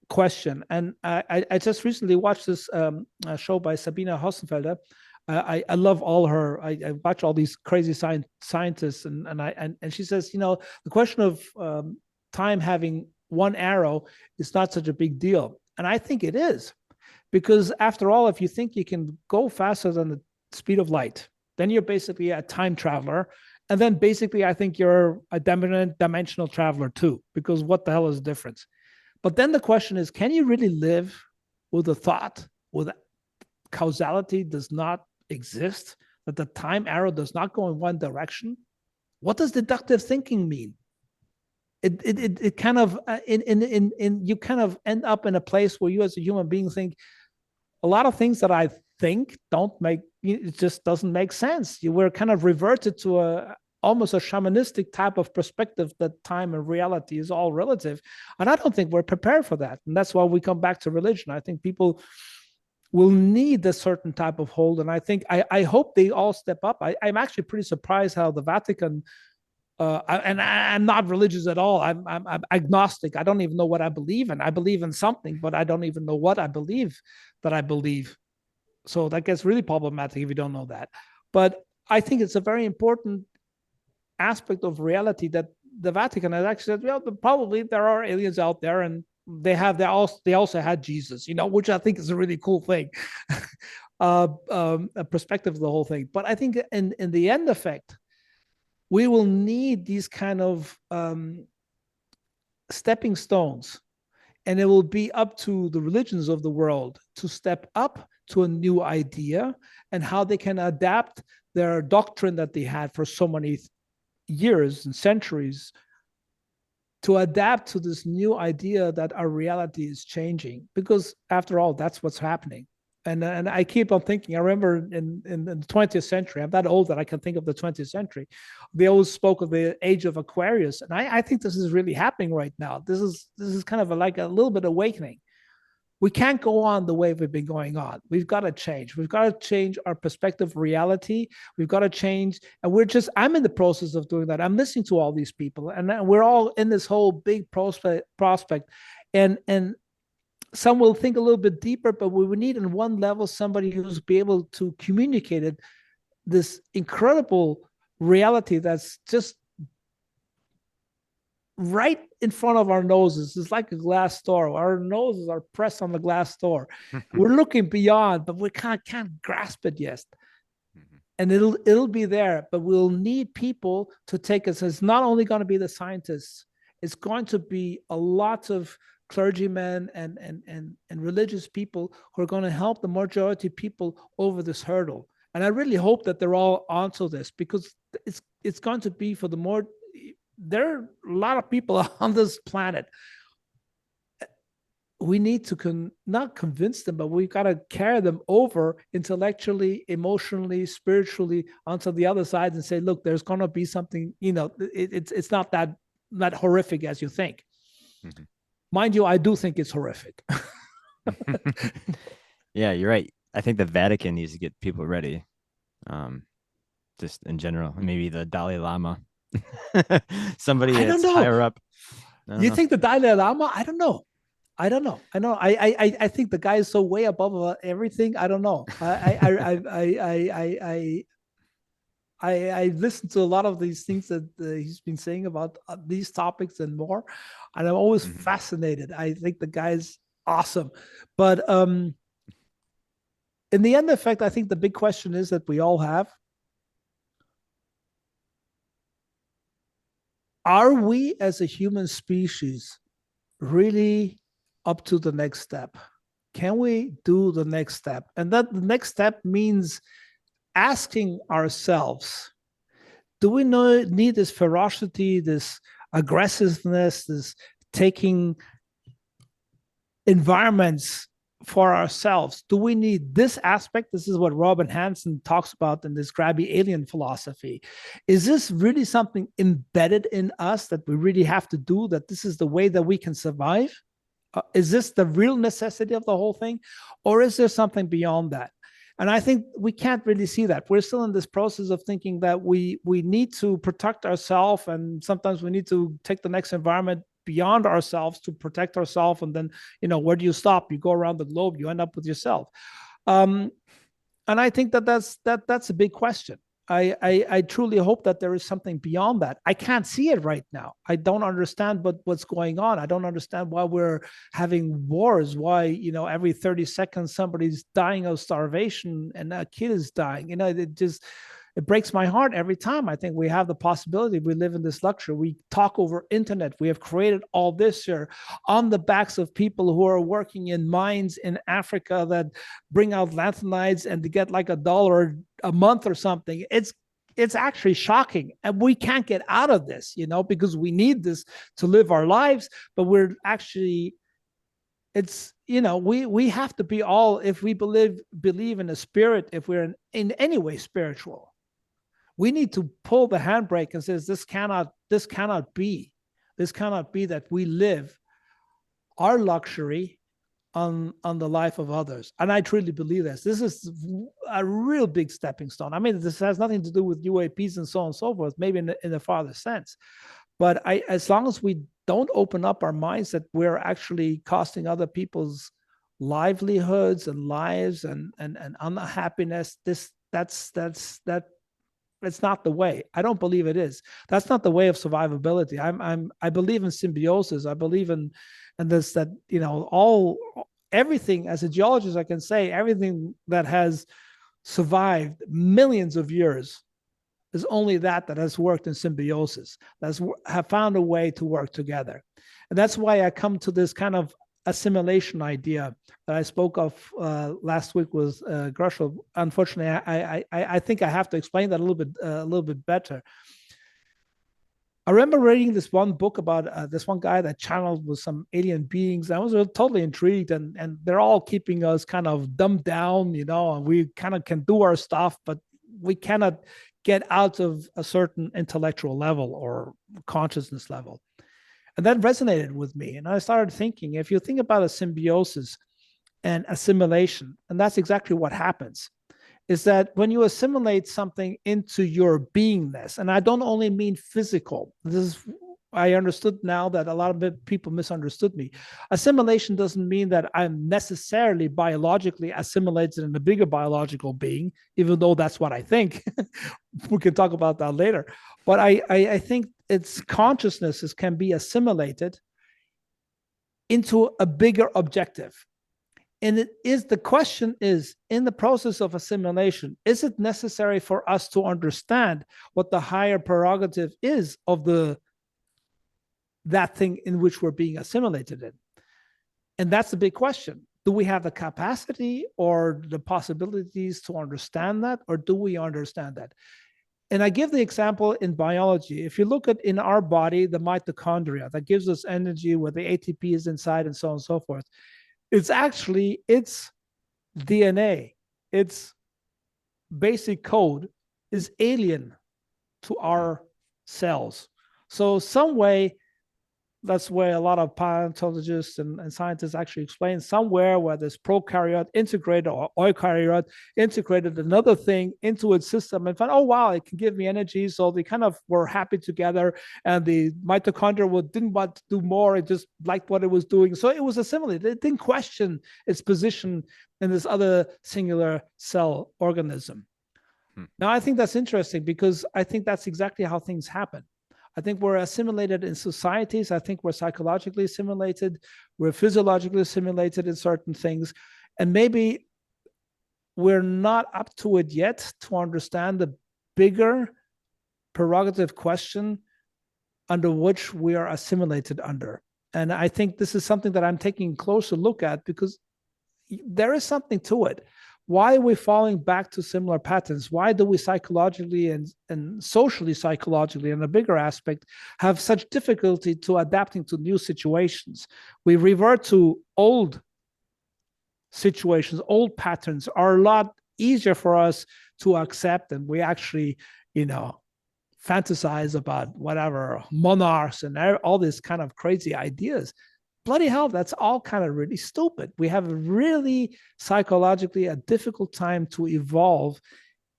question, and I just recently watched this show by Sabine Hossenfelder. I love all her. I watch all these crazy scientists, and she says, the question of time having one arrow is not such a big deal, and I think it is, because after all, if you think you can go faster than the speed of light, then you're basically a time traveler, and then basically I think you're a dimensional traveler too, because what the hell is the difference? But then the question is, can you really live with the thought, with causality does not exist, that the time arrow does not go in one direction? What does deductive thinking mean? It kind of you kind of end up in a place where you as a human being think a lot of things that I think it just doesn't make sense. You were kind of reverted to almost a shamanistic type of perspective that time and reality is all relative. And I don't think we're prepared for that. And that's why we come back to religion. I think people will need a certain type of hold. And I think, I hope they all step up. I'm actually pretty surprised how the Vatican, I'm not religious at all. I'm agnostic. I don't even know what I believe in. I believe in something, but I don't even know what I believe that I believe. So that gets really problematic if you don't know that. But I think it's a very important aspect of reality that the Vatican has actually said, well, probably there are aliens out there, and they also had Jesus, which I think is a really cool thing, a perspective of the whole thing. But I think in the end effect, we will need these kind of stepping stones, and it will be up to the religions of the world to step up to a new idea and how they can adapt their doctrine that they had for so many years and centuries to adapt to this new idea that our reality is changing, because after all, that's what's happening. And I keep on thinking, I remember in the 20th century, I'm that old that I can think of the 20th century. They always spoke of the age of Aquarius. And I think this is really happening right now. This is kind of like a little bit awakening. We can't go on the way we've been going on. We've got to change. We've got to change our perspective of reality. We've got to change. And I'm in the process of doing that. I'm listening to all these people, and we're all in this whole big prospect. And some will think a little bit deeper, but we would need on one level somebody who's be able to communicate it, this incredible reality that's just right in front of our noses. It's like a glass door. Our noses are pressed on the glass door. We're looking beyond, but we can't grasp it yet. And it'll be there, but we'll need people to take us. It's not only going to be the scientists. It's going to be a lot of clergymen and religious people who are going to help the majority of people over this hurdle. And I really hope that they're all onto this, because it's going to be for the more. There are a lot of people on this planet. We need to not convince them, but we've got to carry them over intellectually, emotionally, spiritually onto the other side and say, look, there's going to be something, it's not that horrific as you think. Mm-hmm. Mind you, I do think it's horrific. Yeah, you're right. I think the Vatican needs to get people ready, just in general. Maybe the Dalai Lama. Somebody that's higher up. You think the Dalai Lama? I don't know. I know. I think the guy is so way above everything. I don't know. I listened to a lot of these things that he's been saying about these topics and more, and I'm always fascinated. I think the guy's awesome, but in the end effect, I think the big question is that we all have: are we as a human species really up to the next step? Can we do the next step? And that the next step means asking ourselves, do we need this ferocity, this aggressiveness, this taking environments for ourselves? Do we need this aspect? This is what Robin Hanson talks about in this grabby alien philosophy. Is this really something embedded in us that we really have to do, that this is the way that we can survive? Is this the real necessity of the whole thing? Or is there something beyond that? And I think we can't really see that. We're still in this process of thinking that we need to protect ourselves, and sometimes we need to take the next environment beyond ourselves to protect ourselves. And then, where do you stop? You go around the globe, you end up with yourself. And I think that's a big question. I truly hope that there is something beyond that. I can't see it right now. I don't understand what's going on. I don't understand why we're having wars, why, every 30 seconds somebody's dying of starvation and a kid is dying. It breaks my heart every time. I think we have the possibility. We live in this luxury. We talk over internet. We have created all this here on the backs of people who are working in mines in Africa that bring out lanthanides and to get like $1 a month or something. It's actually shocking. And we can't get out of this, because we need this to live our lives. But we're actually, we have to be all, if we believe in a spirit, if we're in any way spiritual, we need to pull the handbrake and says, this cannot be that we live our luxury on the life of others. And I truly believe this. This is a real big stepping stone. I mean, this has nothing to do with UAPs and so on and so forth, maybe in the farther sense. But as long as we don't open up our minds that we're actually costing other people's livelihoods and lives and unhappiness, it's not the way. I don't believe it is. That's not the way of survivability. I believe in symbiosis. I believe in this, that everything, as a geologist I can say, everything that has survived millions of years is only that has worked in symbiosis, have found a way to work together. And that's why I come to this kind of assimilation idea that I spoke of last week with Grushel. Unfortunately, I think I have to explain that a little bit better. I remember reading this one book about this one guy that channeled with some alien beings. I was totally intrigued, and they're all keeping us kind of dumbed down, and we kind of can do our stuff, but we cannot get out of a certain intellectual level or consciousness level. And that resonated with me. And I started thinking, if you think about a symbiosis and assimilation, and that's exactly what happens, is that when you assimilate something into your beingness, and I don't only mean physical, I understood now that a lot of people misunderstood me. Assimilation doesn't mean that I'm necessarily biologically assimilated in a bigger biological being, even though that's what I think. We can talk about that later. But I think its consciousness can be assimilated into a bigger objective. And the question is, in the process of assimilation, is it necessary for us to understand what the higher prerogative is of that thing in which we're being assimilated in? And that's the big question. Do we have the capacity or the possibilities to understand that, or do we understand that? And I give the example in biology. If you look at in our body, the mitochondria that gives us energy, where the ATP is inside, and so on and so forth. It's actually its DNA, its basic code is alien to our cells. So some way, that's where a lot of paleontologists and scientists actually explain, somewhere where this prokaryote integrated or eukaryote integrated another thing into its system and found, oh, wow, it can give me energy. So they kind of were happy together, and the mitochondria didn't want to do more. It just liked what it was doing. So it was assimilated. It didn't question its position in this other singular cell organism. Now, I think that's interesting, because I think that's exactly how things happen. I think we're assimilated in societies. I think we're psychologically assimilated. We're physiologically assimilated in certain things. And maybe we're not up to it yet to understand the bigger prerogative question under which we are assimilated under. And I think this is something that I'm taking a closer look at, because there is something to it. Why are we falling back to similar patterns? Why do we psychologically and socially, psychologically, in a bigger aspect, have such difficulty to adapting to new situations? We revert to old situations, old patterns are a lot easier for us to accept, and we actually, fantasize about whatever monarchs and all these kind of crazy ideas. Bloody hell, that's all kind of really stupid. We have really psychologically a difficult time to evolve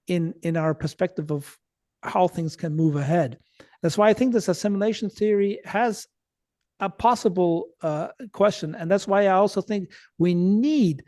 in our perspective of how things can move ahead. That's why I think this assimilation theory has a possible question. And that's why I also think we need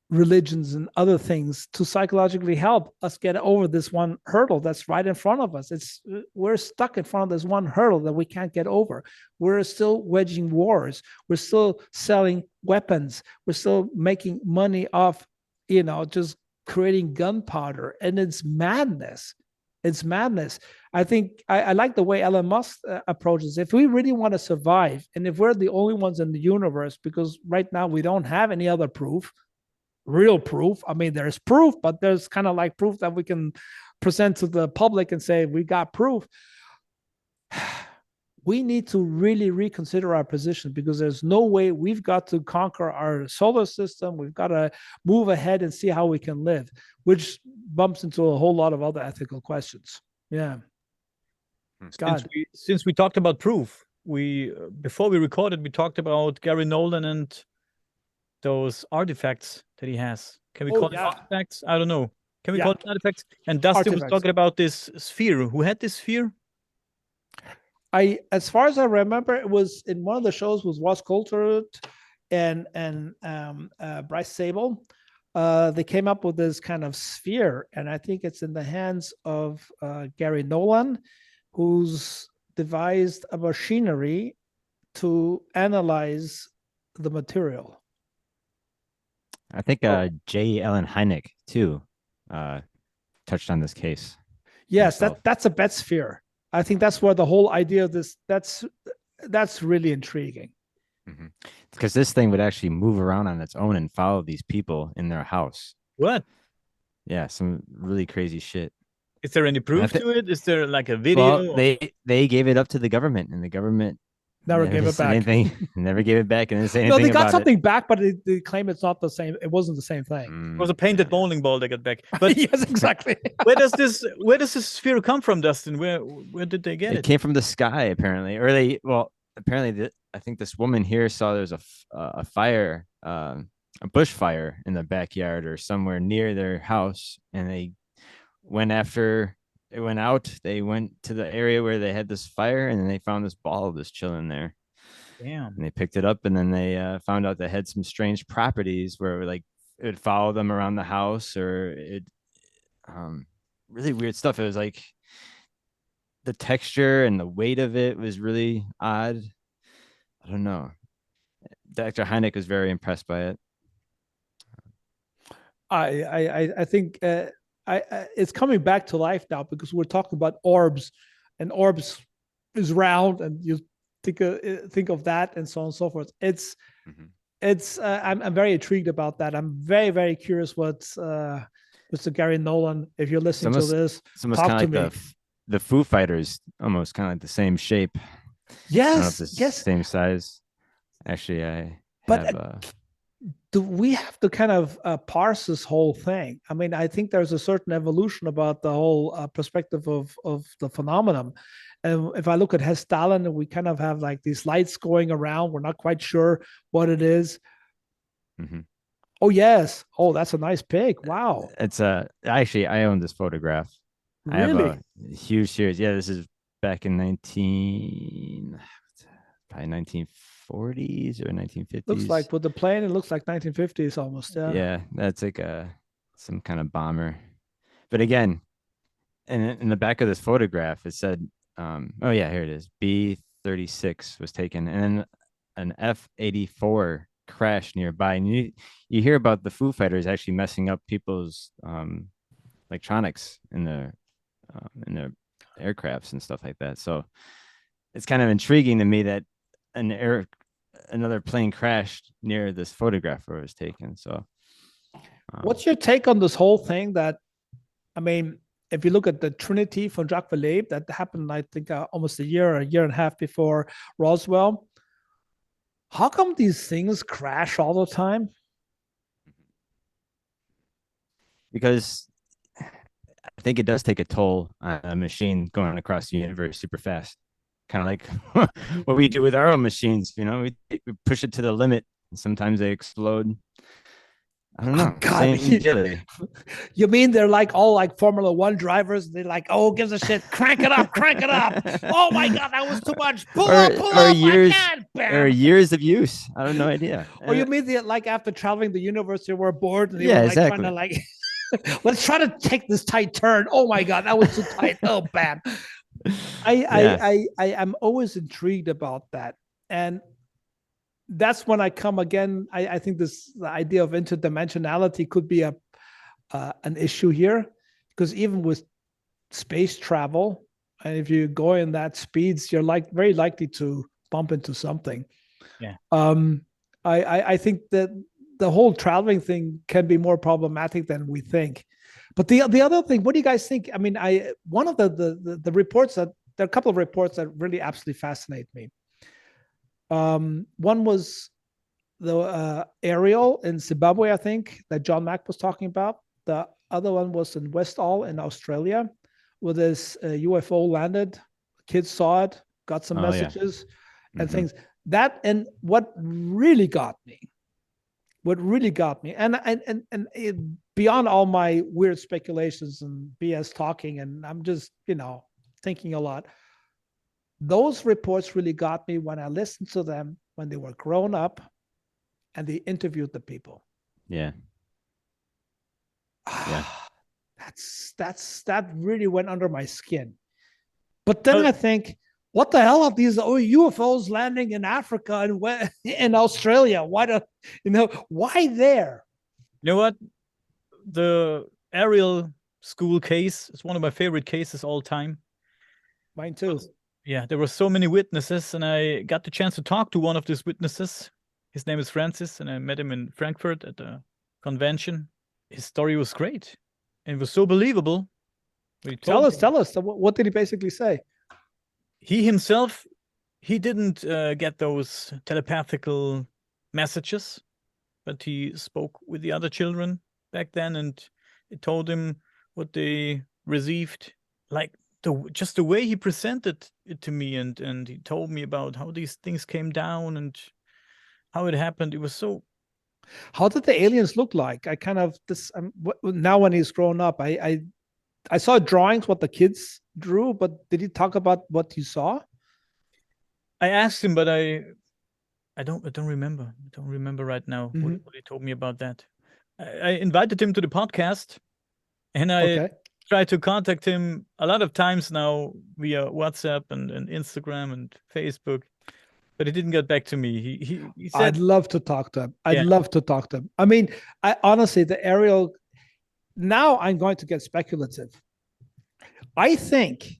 religions and other things to psychologically help us get over this one hurdle that's right in front of us. We're stuck in front of this one hurdle that we can't get over. We're still waging wars. We're still selling weapons. We're still making money off, just creating gunpowder. And it's madness. It's madness. I think I like the way Elon Musk approaches. If we really want to survive, and if we're the only ones in the universe, because right now we don't have any other proof, real proof. I mean, there's proof, but there's kind of like proof that we can present to the public and say, we got proof. We need to really reconsider our position, because there's no way. We've got to conquer our solar system. We've got to move ahead and see how we can live, which bumps into a whole lot of other ethical questions. Yeah. Since we talked about proof, before we recorded, we talked about Gary Nolan and those artifacts that he has. Can we call them artifacts? I don't know. Can we call them artifacts? And Dustin was talking about this sphere. Who had this sphere? As far as I remember, it was in one of the shows was Ross Coulter and Bryce Sable. They came up with this kind of sphere, and I think it's in the hands of Gary Nolan, who's devised a machinery to analyze the material. I think J. Allen Hynek too touched on this case. Yes, that's a bet sphere. I think that's where the whole idea of this, that's really intriguing. Mm-hmm. Because this thing would actually move around on its own and follow these people in their house. What? Yeah, some really crazy shit. Is there any proof thi- to it? Is there like a video? Well, they gave it up to the government, and the government Never gave it said back. anything. Never gave it back, and didn't say No, anything they got about something back, but they claim it's not the same. It wasn't the same thing. It was a painted bowling ball they got back. But Yes, exactly. where does this sphere come from, Dustin? Where did they get It it? came from the sky, apparently, or apparently I think this woman here saw there's a fire, a bushfire in the backyard or somewhere near their house, and they went after. They went out. They went to the area where they had this fire, and then they found this ball just chilling there. Damn. And they picked it up, and then they found out they had some strange properties where it would follow them around the house, or it really weird stuff. It was like the texture and the weight of it was really odd. I don't know. Dr. Hynek was very impressed by it. I think it's coming back to life now because we're talking about orbs, and orbs is round, and you think of that, and so on and so forth. I'm very intrigued about that. I'm very, very curious what Mr. Gary Nolan, if you're listening to this, it's almost talk kind to of like me. the Foo Fighters, almost kind of like the same shape. Yes, yes, same size. Actually, I but have. Do we have to kind of parse this whole thing? I mean, I think there's a certain evolution about the whole perspective of the phenomenon. And if I look at Hess Stalin, we kind of have like these lights going around. We're not quite sure what it is. Mm-hmm. Oh, yes. Oh, that's a nice pic. Wow. It's actually, I own this photograph. Really? I have a huge series. Yeah, this is back in 1940s or 1950s. Looks like with the plane, it looks like 1950s almost. Yeah. Yeah, that's like some kind of bomber. But again, in the back of this photograph, it said, oh yeah, here it is. B-36 was taken, and then an F-84 crashed nearby. And you hear about the Foo Fighters actually messing up people's electronics in their aircrafts and stuff like that. So it's kind of intriguing to me that another plane crashed near this photograph where it was taken. So what's your take on this whole thing? That, I mean, if you look at the Trinity from Jacques Vallée, that happened, I think, almost a year and a half before Roswell. How come these things crash all the time? Because I think it does take a toll on a machine going across the universe super fast. Kind of like what we do with our own machines. You know, we push it to the limit, and sometimes they explode. I don't know. Oh, God. You mean they're like all like Formula One drivers? They're like, oh, gives a shit. Crank it up, crank it up. Oh my God, that was too much. Pull up, years, or years of use. I have no idea. Or you mean like after traveling the universe, they were bored and they yeah, were like exactly. trying to like, let's try to take this tight turn. Oh my God, that was too tight. Oh, bad. I am always intrigued about that. And that's when I come again. I think the idea of interdimensionality could be an issue here, because even with space travel, and if you go in that speeds, you're very likely to bump into something. Yeah. I think that the whole traveling thing can be more problematic than we think. But the other thing, what do you guys think? I mean, one of the reports there are a couple of reports that really absolutely fascinate me. One was the aerial in Zimbabwe, I think, that John Mack was talking about. The other one was in Westall in Australia, where this UFO landed. Kids saw it, got some messages and things. That, and what really got me, and beyond all my weird speculations and BS talking, and I'm just, thinking a lot. Those reports really got me when I listened to them when they were grown up and they interviewed the people. Yeah. Yeah. That really went under my skin. But then I think, what the hell are these UFOs landing in Africa and in Australia? Why there? You know what? The Ariel school case is one of my favorite cases all time. Mine too. Yeah, there were so many witnesses, and I got the chance to talk to one of these witnesses. His name is Francis, and I met him in Frankfurt at a convention. His story was great, and it was so believable. What he Tell told us, me. tell us. What did he basically say? He himself, he didn't get those telepathical messages, but he spoke with the other children back then, and it told him what they received, like just the way he presented it to me, and he told me about how these things came down and how it happened. It was so. How did the aliens look like? I kind of this now when he's grown up, I saw drawings what the kids drew, but did he talk about what he saw? I asked him, but I don't remember. I don't remember right now what he told me about that. I invited him to the podcast, and I tried to contact him a lot of times now via WhatsApp and Instagram and Facebook, but he didn't get back to me. He said, I'd love to talk to him. I'd love to talk to him. I mean, I honestly, the aerial, now I'm going to get speculative. I think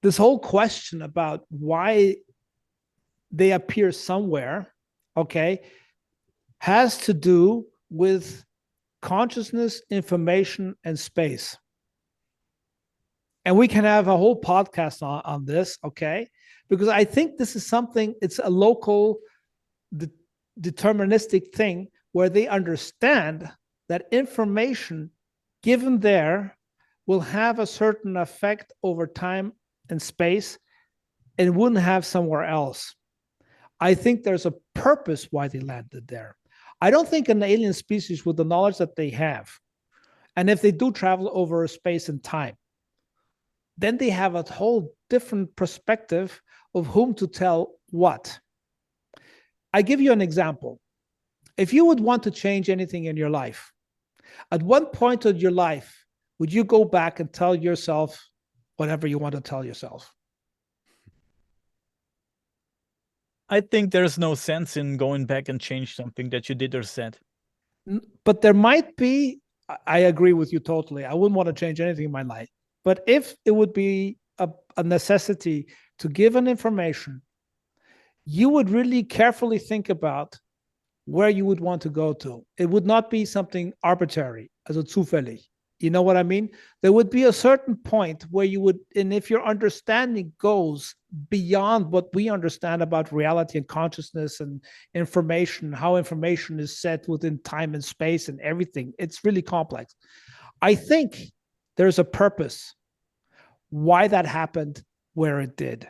this whole question about why they appear somewhere, okay, has to do with consciousness, information, and space. And we can have a whole podcast on this, okay? Because I think this is something, it's a local deterministic thing where they understand that information given there will have a certain effect over time and space and wouldn't have somewhere else. I think there's a purpose why they landed there. I don't think an alien species with the knowledge that they have, and if they do travel over space and time, then they have a whole different perspective of whom to tell what. I give you an example. If you would want to change anything in your life, at one point of your life, would you go back and tell yourself whatever you want to tell yourself? I think there's no sense in going back and change something that you did or said. But there might be, I agree with you totally. I wouldn't want to change anything in my life. But if it would be a necessity to give an information, you would really carefully think about where you would want to go to. It would not be something arbitrary, also zufällig. You know what I mean? There would be a certain point where you would, and if your understanding goes beyond what we understand about reality and consciousness and information, how information is set within time and space and everything, it's really complex. I think there's a purpose why that happened where it did.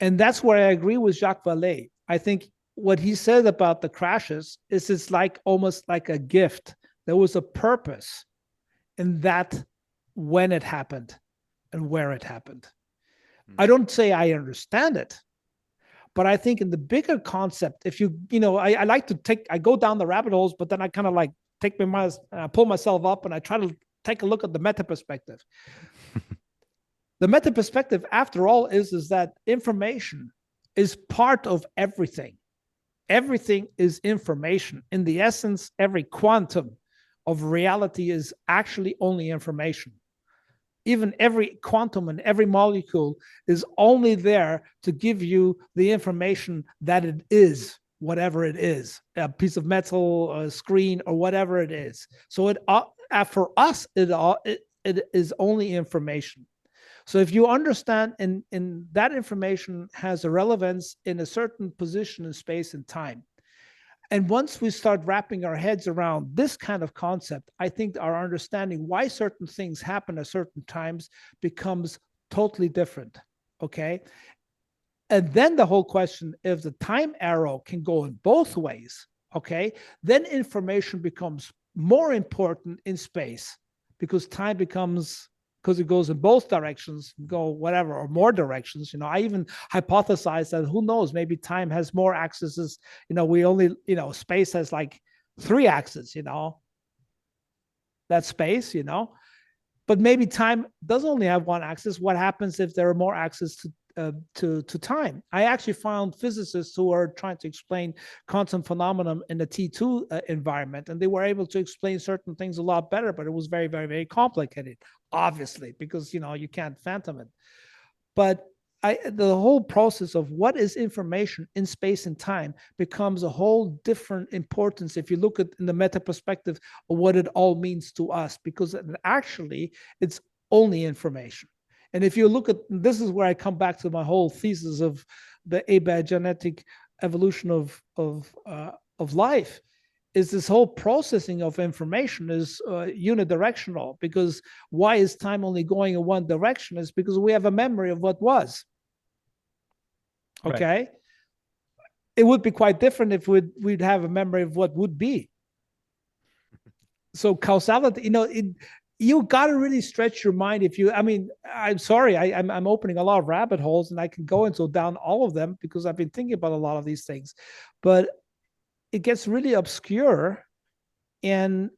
And that's where I agree with Jacques Vallée. I think what he said about the crashes is it's like almost like a gift. There was a purpose in that when it happened and where it happened. I don't say I understand it, but I think in the bigger concept, if I like to I go down the rabbit holes, but then I kind of like take my mind, I pull myself up and I try to take a look at the meta perspective. The meta perspective, after all, is that information is part of everything. Everything is information. In the essence, every quantum of reality is actually only information. Even every quantum and every molecule is only there to give you the information that it is, whatever it is, a piece of metal, a screen, or whatever it is. So for us, it is only information. So if you understand, and that information has a relevance in a certain position in space and time. And once we start wrapping our heads around this kind of concept, I think our understanding why certain things happen at certain times becomes totally different, okay? And then the whole question, if the time arrow can go in both ways, okay, then information becomes more important in space because time becomes, because it goes in both directions, go whatever, or more directions. I even hypothesize that who knows, maybe time has more axes. We only, space has like 3 axes, that's space, but maybe time does only have 1 axis. What happens if there are more axes to time? I actually found physicists who are trying to explain quantum phenomenon in the T2 environment, and they were able to explain certain things a lot better, but it was very, very, very complicated, obviously, because you can't phantom it. But the whole process of what is information in space and time becomes a whole different importance if you look at in the meta perspective of what it all means to us, because actually it's only information. And if you look at, this is where I come back to my whole thesis of the abagenetic evolution of life, is this whole processing of information is unidirectional. Because why is time only going in one direction? Is because we have a memory of what was. Okay. Right. It would be quite different if we'd have a memory of what would be. So causality, you got to really stretch your mind. I'm sorry, I'm opening a lot of rabbit holes, and I can go down all of them because I've been thinking about a lot of these things, but it gets really obscure and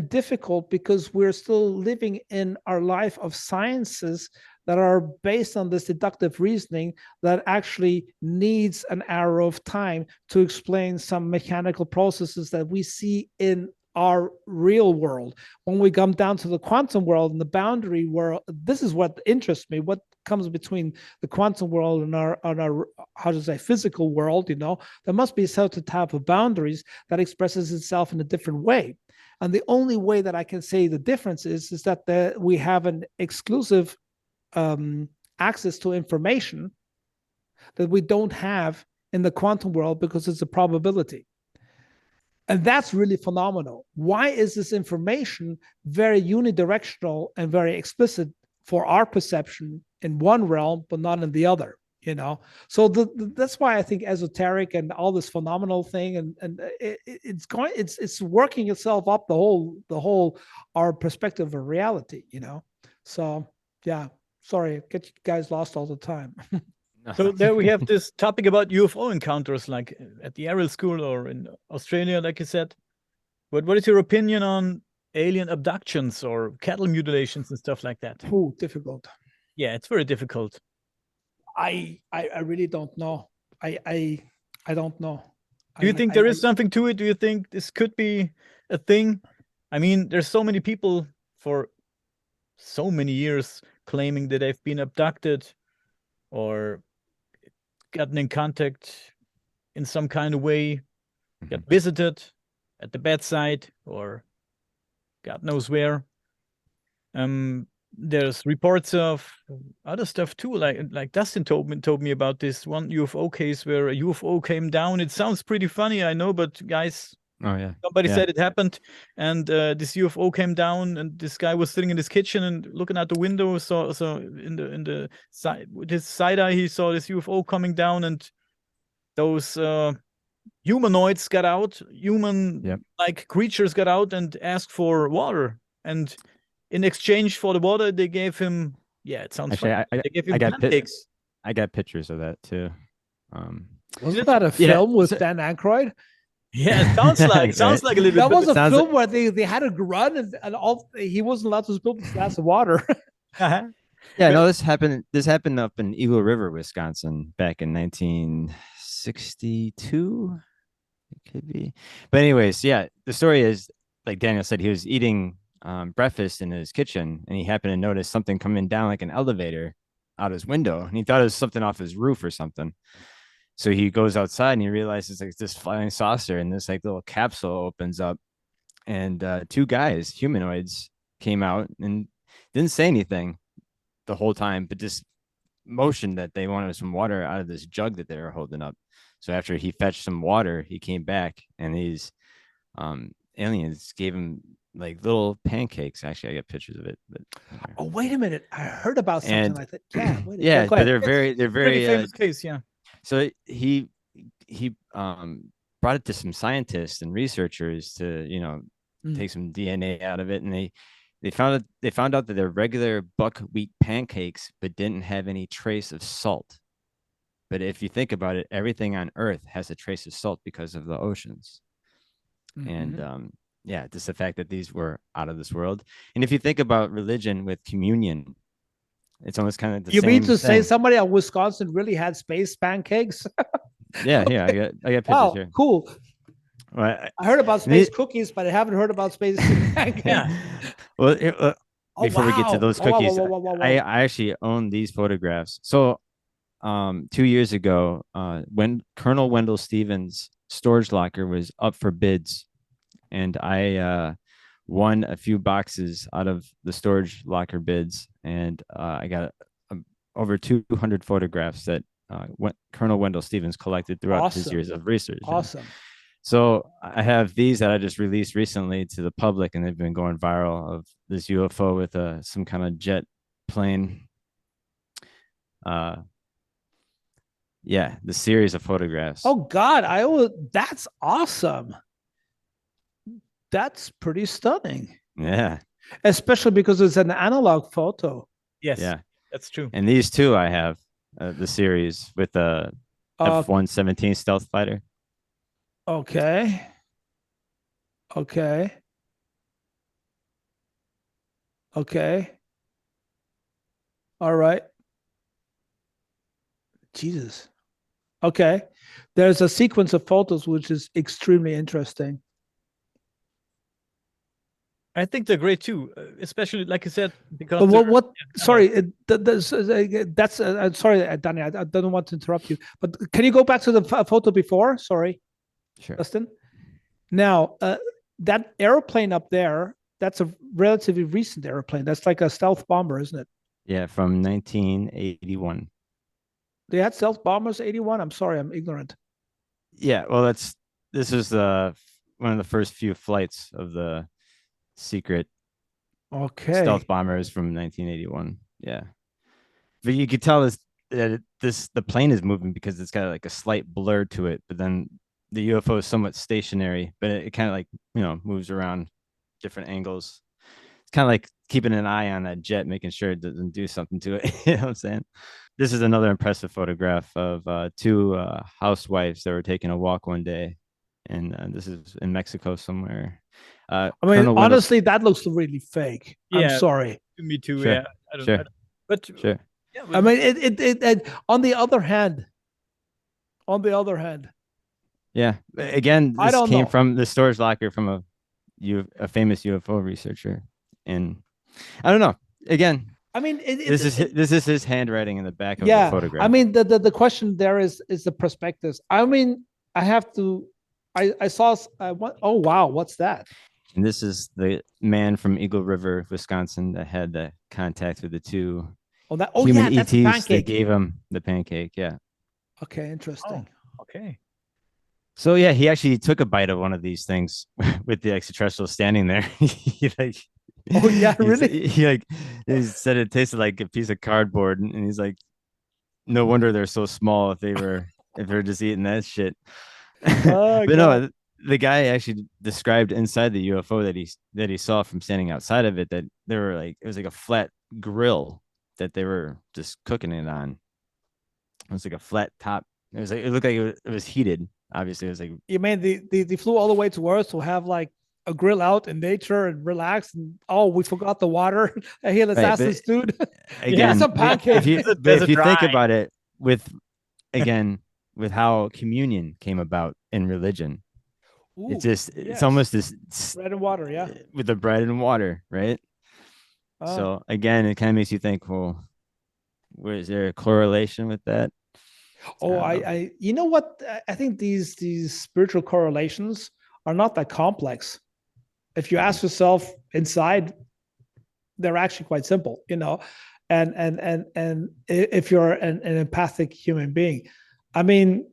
difficult because we're still living in our life of sciences that are based on this deductive reasoning that actually needs an arrow of time to explain some mechanical processes that we see in our real world. When we come down to the quantum world and the boundary world, this is what interests me. What comes between the quantum world and our how to say, physical world, there must be a certain type of boundaries that expresses itself in a different way. And the only way that I can say the difference is that we have an exclusive access to information that we don't have in the quantum world because it's a probability. And that's really phenomenal. Why is this information very unidirectional and very explicit for our perception in one realm, but not in the other? So that's why I think esoteric and all this phenomenal thing, and it's working itself up the whole our perspective of reality. So yeah, sorry, get you guys lost all the time. So there we have this topic about UFO encounters, like at the Ariel School or in Australia, like you said. But what is your opinion on alien abductions or cattle mutilations and stuff like that? Oh, difficult. Yeah, it's very difficult. I really don't know. I don't know. Do you think there is something to it? Do you think this could be a thing? I mean, there's so many people for so many years claiming that they've been abducted or gotten in contact in some kind of way, got visited at the bedside or God knows where. There's reports of other stuff too, like Dustin told me about this one UFO case where a UFO came down. It sounds pretty funny, I know, but guys, somebody said it happened, and this UFO came down, and this guy was sitting in his kitchen and looking out the window. So in the side with his side eye, he saw this UFO coming down, and those humanoids got out, like creatures got out and asked for water, and in exchange for the water, they gave him. Yeah, it sounds funny. They gave him pancakes. I got pictures of that too. Wasn't that a film with Dan Aykroyd? Yeah, it sounds like a little bit. That was a film where they had a run and all. He wasn't allowed to spill the glass of water. Yeah, no, this happened up in Eagle River, Wisconsin, back in 1962. It could be, but anyways, yeah. The story is, like Daniel said, he was eating breakfast in his kitchen, and he happened to notice something coming down like an elevator out his window, and he thought it was something off his roof or something. So he goes outside and he realizes like this flying saucer, and this like little capsule opens up, and two guys, humanoids, came out and didn't say anything the whole time, but just motioned that they wanted some water out of this jug that they were holding up. So after he fetched some water, he came back, and these aliens gave him like little pancakes. Actually, I got pictures of it. But oh, wait a minute! I heard about something like that. Yeah, yeah, but they're very famous case. Yeah. So he brought it to some scientists and researchers to take some DNA out of it, and they found out that they're regular buckwheat pancakes, but didn't have any trace of salt. But if you think about it, everything on Earth has a trace of salt because of the oceans. And yeah, just the fact that these were out of this world. And if you think about religion with communion, it's almost kind of the same. You mean to say somebody in Wisconsin really had space pancakes? Yeah, I got pictures here. Cool. Well, I heard about space cookies, but I haven't heard about space pancakes. Yeah. Well, before we get to those cookies, I actually own these photographs. So 2 years ago, when Colonel Wendell Stevens' storage locker was up for bids, and I won a few boxes out of the storage locker bids, and I got over 200 photographs that Colonel Wendell Stevens collected throughout his years of research. Awesome. So I have these that I just released recently to the public, and they've been going viral, of this UFO with some kind of jet plane. Yeah, the series of photographs. Oh God, that's awesome. That's pretty stunning. Yeah. Especially because it's an analog photo. Yes. Yeah. That's true. And these two I have, the series with the F-117 stealth fighter. Okay. Okay. Okay. All right. Jesus. Okay. There's a sequence of photos which is extremely interesting. I think they're great too, especially like I said, because. But what? Sorry, that's. Sorry, Danny. I don't want to interrupt you, but can you go back to the photo before? Sorry, sure, Dustin. Now, that airplane up there, that's a relatively recent airplane. That's like a stealth bomber, isn't it? Yeah, from 1981. They had stealth bombers 81. I'm sorry, I'm ignorant. Yeah, well, this is one of the first few flights of the secret stealth bombers from 1981. Yeah, but you could tell that the plane is moving because it's got like a slight blur to it, but then the UFO is somewhat stationary, but it kind of like, moves around different angles. It's kind of like keeping an eye on that jet, making sure it doesn't do something to it. You know what I'm saying? This is another impressive photograph of two housewives that were taking a walk one day, and this is in Mexico somewhere. I mean, honestly, that looks really fake. Yeah, I'm sorry. Me too. Sure. Yeah, I don't. But sure. Yeah, I mean, it. On the other hand. Yeah. Again, this came from the storage locker from a famous UFO researcher, and I don't know. Again, I mean, this is his handwriting in the back of the photograph. I mean, the question there is the perspectives. I mean, I have to. I saw. Oh wow, what's that? And this is the man from Eagle River, Wisconsin, that had the contact with the two human that's ETs. A pancake. They gave him the pancake. Yeah. Okay, interesting. Oh, okay. So yeah, he actually took a bite of one of these things with the extraterrestrial standing there. Oh yeah, really? He said it tasted like a piece of cardboard, and he's like, no wonder they're so small if they're just eating that shit. Oh, but no, the guy actually described inside the UFO that he saw from standing outside of it, that they were like, it was like a flat grill that they were just cooking it on. It was like a flat top. It looked like it was heated. Obviously, it was like. You mean they flew all the way to Earth to have like a grill out in nature and relax, and we forgot the water. Hey, let's ask this dude. Again, some pancakes. If you think about it, with how communion came about in religion. Ooh, it's almost this bread and water, yeah. With the bread and water, right? So again, it kind of makes you think, well, is there a correlation with that? I you know what? I think these spiritual correlations are not that complex. If you ask yourself inside, they're actually quite simple, and if you're an empathic human being, I mean,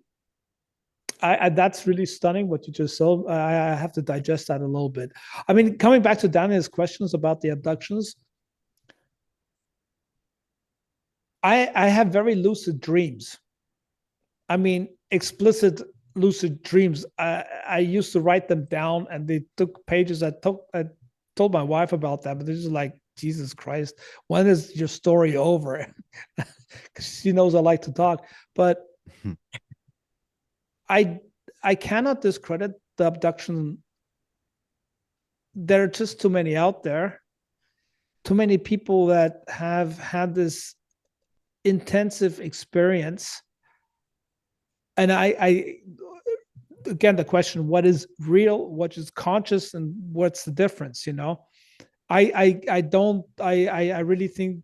I that's really stunning what you just said. I have to digest that a little bit. I mean, coming back to Daniel's questions about the abductions, I have very lucid dreams. I mean, explicit lucid dreams. I used to write them down, and they took pages. I told my wife about that, but they're just like, Jesus Christ, when is your story over? Because she knows I like to talk, but I cannot discredit the abduction. There are just too many out there. Too many people that have had this intensive experience. And I again, the question, what is real, what is conscious, and what's the difference, I really think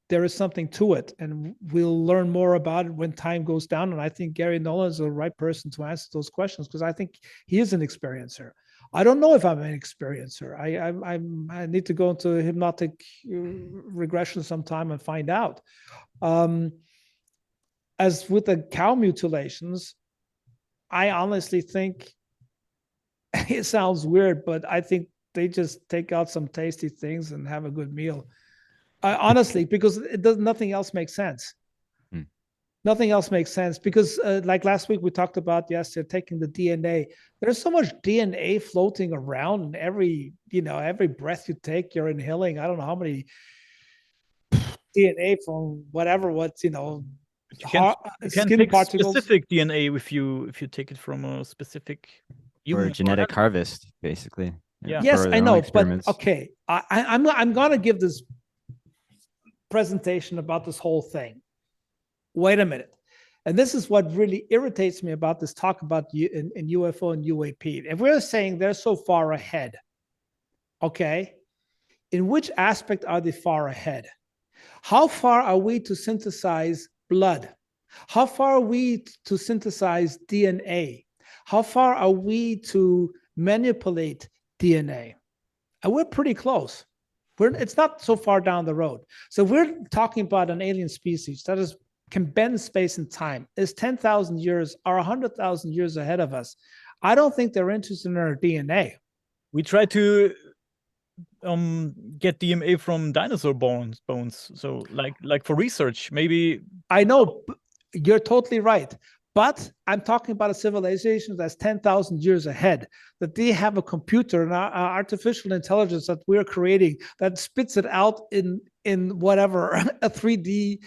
there is something to it, and we'll learn more about it when time goes down. And I think Gary Nolan is the right person to answer those questions, because I think he is an experiencer. I don't know if I'm an experiencer. I need to go into hypnotic regression sometime and find out. As with the cow mutilations, I honestly think it sounds weird, but I think they just take out some tasty things and have a good meal. Honestly, because nothing else makes sense. Nothing else makes sense because, like last week, we talked about, yes, they're taking the DNA. There's so much DNA floating around, and every breath you take, you're inhaling. I don't know how many DNA from whatever, You can skin take particles. specific DNA if you take it from a specific Or human a genetic animal. harvest, basically. Yeah. Yes, for I their own know, but experiments. okay, I'm gonna give this presentation about this whole thing. Wait a minute. And this is what really irritates me about this talk about in UFO and UAP. If we're saying they're so far ahead, okay, in which aspect are they far ahead? How far are we to synthesize blood? How far are we to synthesize DNA? How far are we to manipulate DNA? And we're pretty close. It's not so far down the road. So we're talking about an alien species that can bend space and time, is 10,000 years or 100,000 years ahead of us. I don't think they're interested in our DNA. We try to get DNA from dinosaur bones. So like for research, maybe. I know you're totally right. But I'm talking about a civilization that's 10,000 years ahead, that they have a computer and artificial intelligence that we're creating that spits it out in whatever, a 3D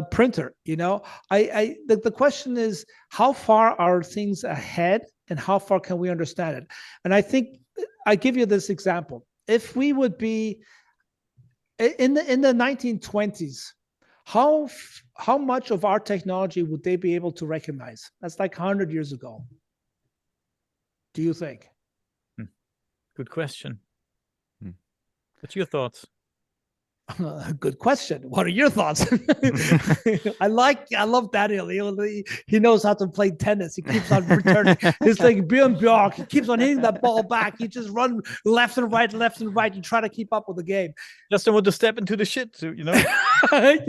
printer, the question is, how far are things ahead and how far can we understand it? And I think I give you this example. If we would be in the 1920s, how much of our technology would they be able to recognize? That's like 100 years ago. Do you think? Good question. What's your thoughts? Good question. What are your thoughts? I love Daniel. He knows how to play tennis. He keeps on returning. It's like Björn Björk. He keeps on hitting that ball back. He just run left and right. You try to keep up with the game. Just don't want to step into the shit, Yeah,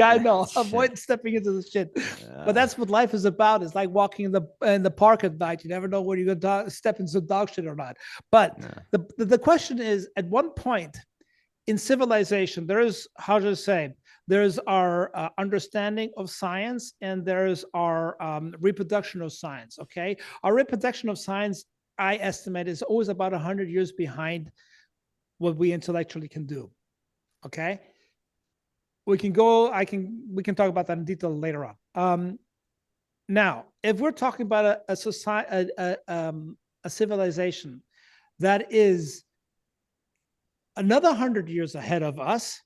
I know. Avoid stepping into the shit. But that's what life is about. It's like walking in the park at night. You never know where you're going to step into dog shit or not. But the question is, at one point, in civilization, there's our understanding of science and there's our reproduction of science, okay? Our reproduction of science, I estimate, is always about 100 years behind what we intellectually can do, okay? We can talk about that in detail later on. Now, if we're talking about a society, a civilization that is another 100 years ahead of us,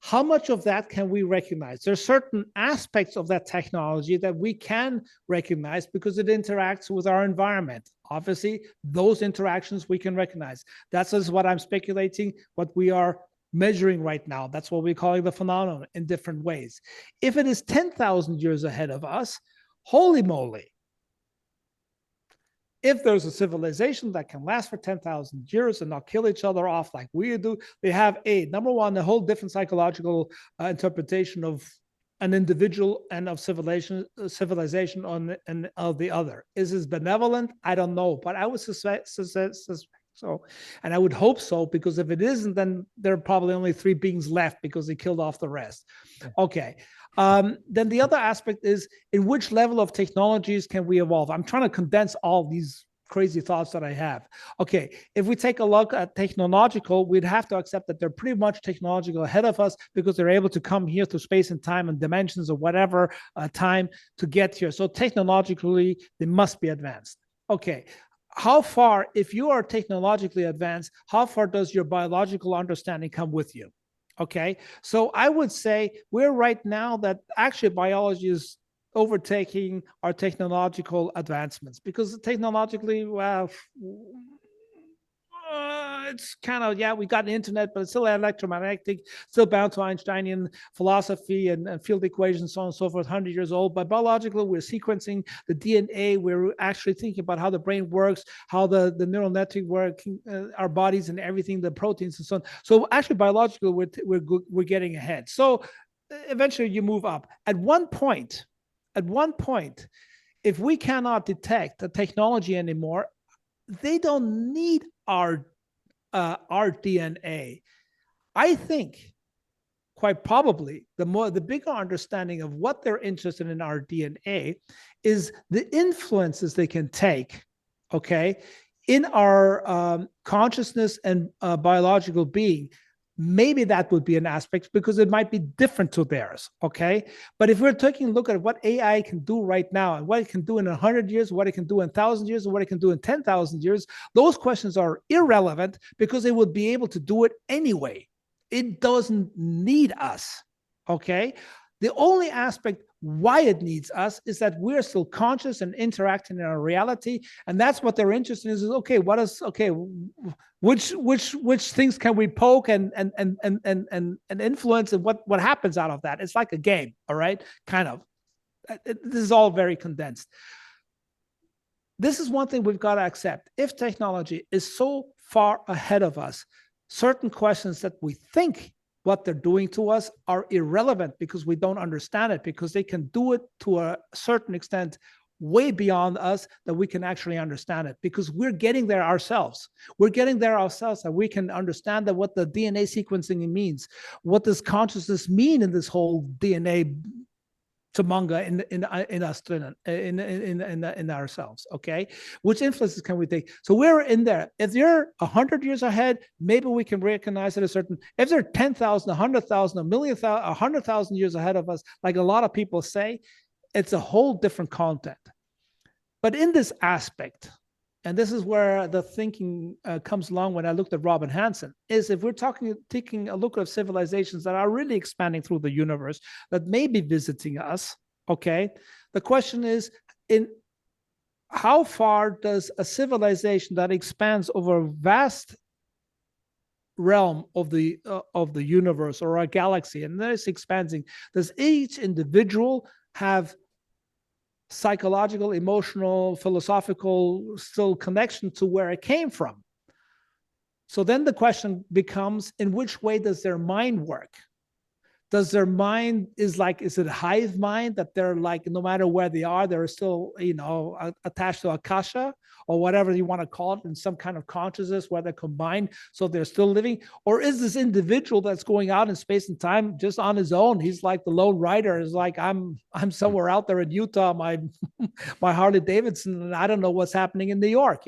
how much of that can we recognize? There's certain aspects of that technology that we can recognize because it interacts with our environment. Obviously, those interactions we can recognize. That's what I'm speculating, what we are measuring right now. That's what we're calling the phenomenon in different ways. If it is 10,000 years ahead of us, holy moly. If there's a civilization that can last for 10,000 years and not kill each other off like we do, they have number one, a whole different psychological interpretation of an individual and of civilization and of the other. Is this benevolent? I don't know, but I would suspect so, and I would hope so, because if it isn't, then there are probably only 3 beings left because they killed off the rest. Okay. Then the other aspect is, in which level of technologies can we evolve? I'm trying to condense all these crazy thoughts that I have. Okay, if we take a look at technological, we'd have to accept that they're pretty much technological ahead of us because they're able to come here through space and time and dimensions or whatever time to get here. So technologically, they must be advanced. Okay. How far, if you are technologically advanced, how far does your biological understanding come with you? Okay, so I would say we're right now that actually biology is overtaking our technological advancements, because technologically, well, it's kind of, yeah, we got the internet, but it's still electromagnetic, still bound to Einsteinian philosophy and field equations, so on and so forth, 100 years old. But biologically, we're sequencing the DNA. We're actually thinking about how the brain works, how the neural network works, our bodies and everything, the proteins and so on. So actually, biologically, we're getting ahead. So eventually, you move up. At one point, if we cannot detect the technology anymore, they don't need our DNA. I think quite probably the bigger understanding of what they're interested in our DNA is the influences they can take, okay, in our consciousness and biological being. Maybe that would be an aspect because it might be different to theirs, okay? But if we're taking a look at what AI can do right now and what it can do in 100 years, what it can do in 1,000 years, and what it can do in 10,000 years, those questions are irrelevant because it would be able to do it anyway. It doesn't need us, okay? The only aspect why it needs us is that we're still conscious and interacting in our reality, and that's what they're interested in. Is okay, what is okay? Which things can we poke and influence, and what happens out of that? It's like a game, all right? Kind of. This is all very condensed. This is one thing we've got to accept. If technology is so far ahead of us, certain questions that we think what they're doing to us are irrelevant because we don't understand it, because they can do it to a certain extent way beyond us that we can actually understand it, because we're getting there ourselves. We're getting there ourselves, and we can understand that what the DNA sequencing means. What does consciousness mean in this whole DNA Tamanga in us, in ourselves, okay? Which influences can we take? So we're in there. If you're 100 years ahead, maybe we can recognize it a certain, if they're 10,000, 100,000, a million, 100,000 years ahead of us, like a lot of people say, it's a whole different content. But in this aspect, and this is where the thinking comes along when I looked at Robin Hanson, is if we're taking a look at civilizations that are really expanding through the universe, that may be visiting us, okay? The question is, in how far does a civilization that expands over a vast realm of the universe or a galaxy, and that is expanding, does each individual have psychological, emotional, philosophical still connection to where it came from? So then the question becomes, in which way does their mind work? Does their mind is it a hive mind that they're like, no matter where they are, they're still, attached to Akasha or whatever you want to call it, in some kind of consciousness where they're combined, so they're still living? Or is this individual that's going out in space and time just on his own? He's like the lone rider. Is like, I'm somewhere out there in Utah, my Harley Davidson, and I don't know what's happening in New York,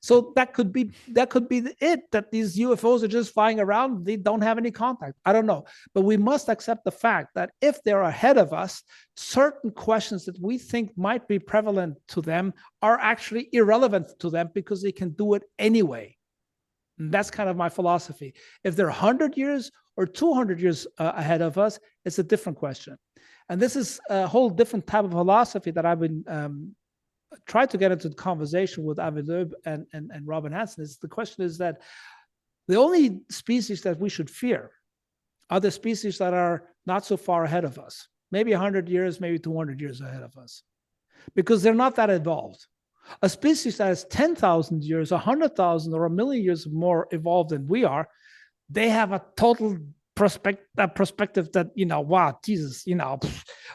So that could be it, that these UFOs are just flying around. They don't have any contact. I don't know. But we must accept the fact that if they're ahead of us, certain questions that we think might be prevalent to them are actually irrelevant to them because they can do it anyway. And that's kind of my philosophy. If they're 100 years or 200 years ahead of us, it's a different question. And this is a whole different type of philosophy that I've been tried to get into the conversation with Avi Loeb and Robin Hanson. The question is that the only species that we should fear are the species that are not so far ahead of us, maybe 100 years, maybe 200 years ahead of us, because they're not that evolved. A species that is 10,000 years, 100,000, or a million years more evolved than we are, they have a total perspective that, wow, Jesus,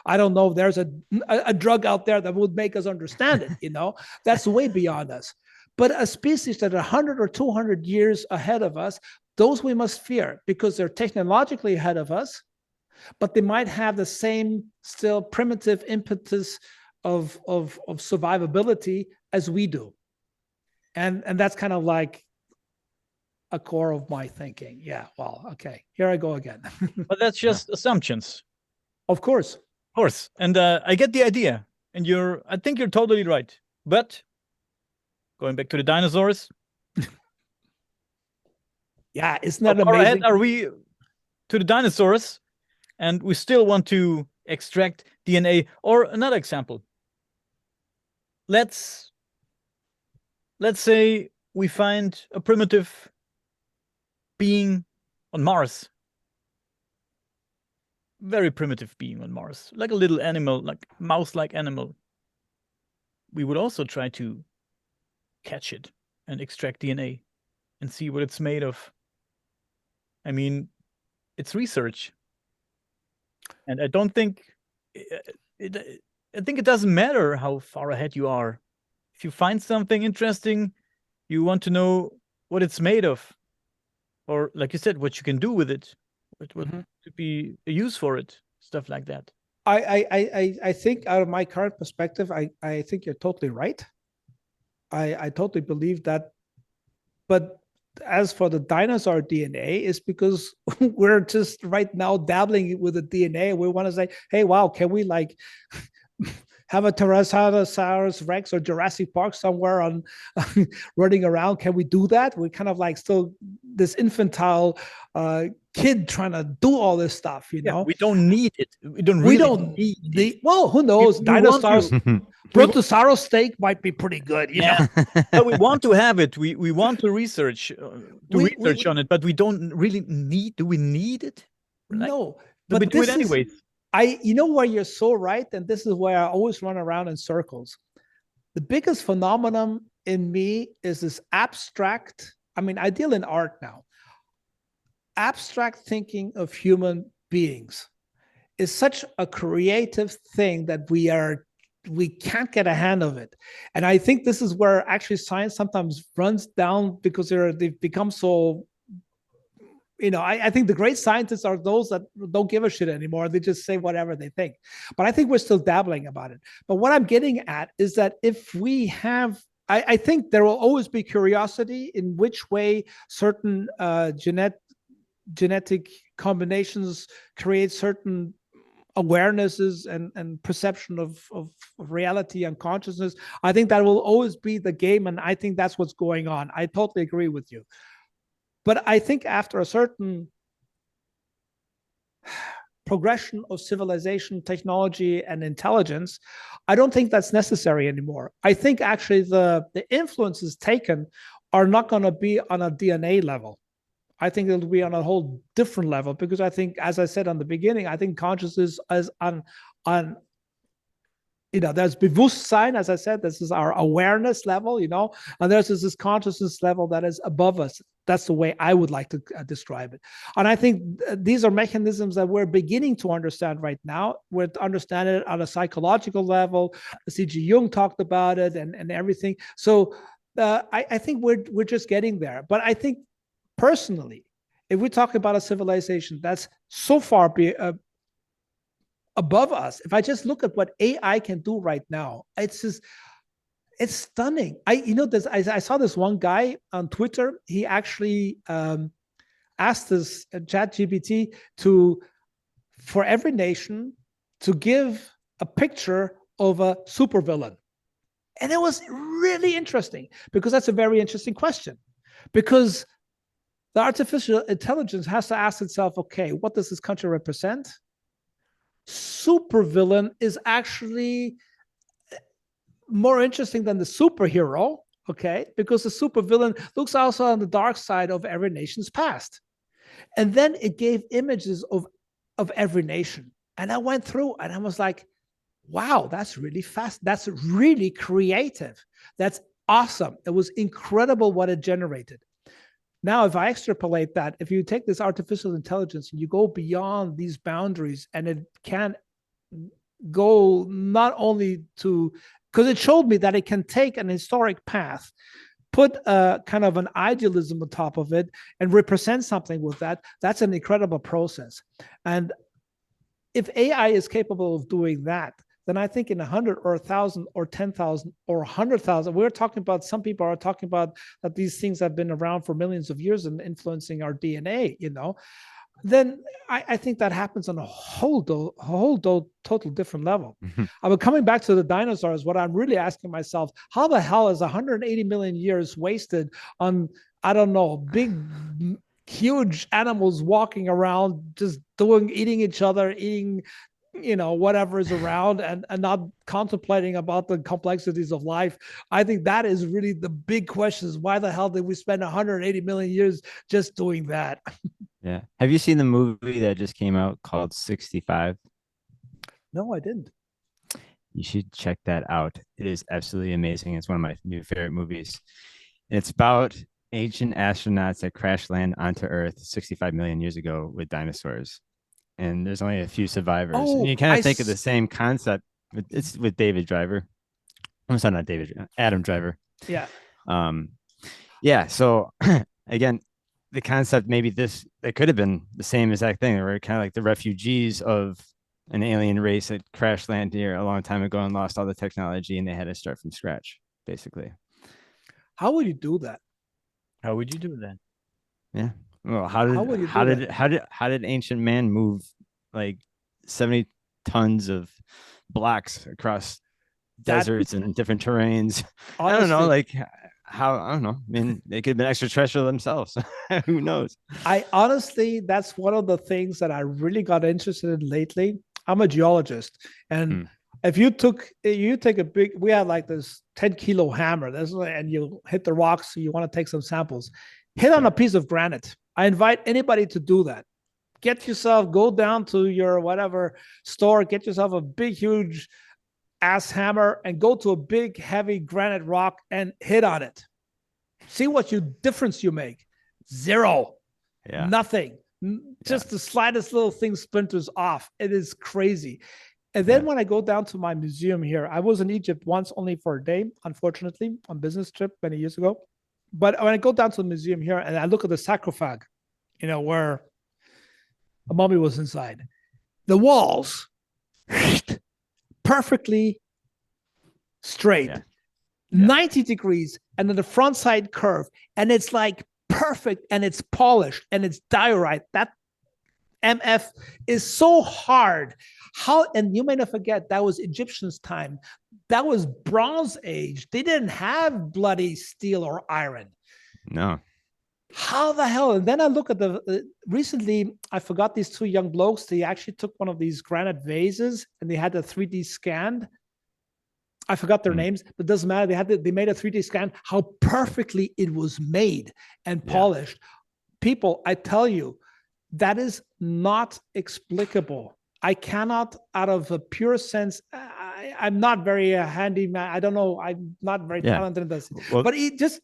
I don't know if there's a drug out there that would make us understand it, that's way beyond us. But a species that are 100 or 200 years ahead of us, those we must fear because they're technologically ahead of us, but they might have the same still primitive impetus of survivability as we do. And that's kind of like a core of my thinking. Yeah, well, okay, here I go again. But that's just assumptions. Of course. Of course. And I get the idea. And I think you're totally right. But going back to the dinosaurs. Yeah, isn't that how far amazing? ahead are we to the dinosaurs? And we still want to extract DNA. Or another example. Let's say we find a primitive being on Mars, very primitive being on Mars, like a little animal, like mouse-like animal, we would also try to catch it and extract DNA and see what it's made of. I mean, it's research. And I don't think I think it doesn't matter how far ahead you are. If you find something interesting, you want to know what it's made of, or like you said, what you can do with it, what could be a use for it, stuff like that. I think out of my current perspective, I think you're totally right. I totally believe that. But as for the dinosaur DNA, it's because we're just right now dabbling with the DNA. We want to say, hey, wow, can we like have a Tyrannosaurus Rex or Jurassic Park somewhere on running around? Can we do that? We're kind of like still this infantile kid trying to do all this stuff, you know? We don't need it. We don't really need it. Well, who knows? Dinosaurs, Brontosaurus steak might be pretty good, you know? But we want to have it. We want to research on it, but we don't really need. Do we need it? Like, no, but we do it anyways. You know where you're so right, and this is where I always run around in circles. The biggest phenomenon in me is this abstract, I mean, I deal in art now. Abstract thinking of human beings is such a creative thing that we can't get a hand of it. And I think this is where actually science sometimes runs down because they've become so, you know, I think the great scientists are those that don't give a shit anymore. They just say whatever they think. But I think we're still dabbling about it. But what I'm getting at is that if we have, I think there will always be curiosity in which way certain genetic combinations create certain awarenesses and perception of reality and consciousness. I think that will always be the game. And I think that's what's going on. I totally agree with you. But I think after a certain progression of civilization, technology, and intelligence, I don't think that's necessary anymore. I think actually the influences taken are not going to be on a DNA level. I think it'll be on a whole different level, because I think, as I said on the beginning, I think consciousness is on you know, there's Bewusstsein, as I said, this is our awareness level, you know, and there's this consciousness level that is above us. That's the way I would like to describe it. And I think these are mechanisms that we're beginning to understand right now. We're understanding it on a psychological level. C.G. Jung talked about it and everything. So I think we're just getting there. But I think personally, if we talk about a civilization that's so far above us, if I just look at what AI can do right now, it's stunning. I saw this one guy on Twitter. He actually asked this ChatGPT for every nation to give a picture of a supervillain. And it was really interesting, because that's a very interesting question. Because the artificial intelligence has to ask itself, okay, what does this country represent? Supervillain is actually more interesting than the superhero, okay? Because the supervillain looks also on the dark side of every nation's past. And then it gave images of every nation. And I went through and I was like, wow, that's really fast. That's really creative. That's awesome. It was incredible what it generated. Now, if I extrapolate that, if you take this artificial intelligence and you go beyond these boundaries, and it can go not only to, because it showed me that it can take an historic path, put a kind of an idealism on top of it, and represent something with that. That's an incredible process. And if AI is capable of doing that, then I think in 100 or 1,000 or 10,000 or 100,000, we're talking about, some people are talking about that these things have been around for millions of years and influencing our DNA, you know, then I think that happens on a whole total different level. But coming back to the dinosaurs, what I'm really asking myself, how the hell is 180 million years wasted on, I don't know, big, huge animals walking around, just eating each other, eating whatever is around, and not contemplating about the complexities of life. I think that is really the big question: is why the hell did we spend 180 million years just doing that? Yeah. Have you seen the movie that just came out called 65? No, I didn't. You should check that out. It is absolutely amazing. It's one of my new favorite movies. And it's about ancient astronauts that crash land onto Earth 65 million years ago with dinosaurs. And there's only a few survivors. And you kind of think of the same concept. It's with David Driver. I'm sorry, not David, Adam Driver. Yeah. Yeah. So again, the concept, maybe it could have been the same exact thing. They were kind of like the refugees of an alien race that crash landed here a long time ago and lost all the technology, and they had to start from scratch, basically. How would you do that? How would you do that? Yeah. Well, how did ancient man move like 70 tons of blocks across deserts and different terrains? Honestly, I don't know, like how, I don't know. I mean, they could have been extraterrestrial themselves. Who knows? That's one of the things that I really got interested in lately. I'm a geologist, and if you take a big, we had like this 10-kilo hammer, and you hit the rocks, so you want to take some samples, hit on a piece of granite. I invite anybody to do that. Go down to your whatever store, get yourself a big, huge ass hammer, and go to a big, heavy granite rock and hit on it. See what difference you make. Zero. Yeah. Nothing. Just the slightest little thing splinters off. It is crazy. And then when I go down to my museum here, I was in Egypt once, only for a day, unfortunately, on business trip many years ago. But when I go down to the museum here and I look at the sarcophag, where a mummy was inside, the walls perfectly straight, 90 degrees, and then the front side curve, and it's like perfect, and it's polished, and it's diorite. That MF is so hard. And you may not forget, that was Egyptians' time. That was Bronze Age. They didn't have bloody steel or iron. No. How the hell? And then I look at recently, I forgot these two young blokes. They actually took one of these granite vases and they had the 3D scanned. I forgot their names, but it doesn't matter. They made a 3D scan, how perfectly it was made and polished. People, I tell you, that is not explicable. I cannot, out of a pure sense, I'm not very handy man. I don't know. I'm not very talented in this, but it's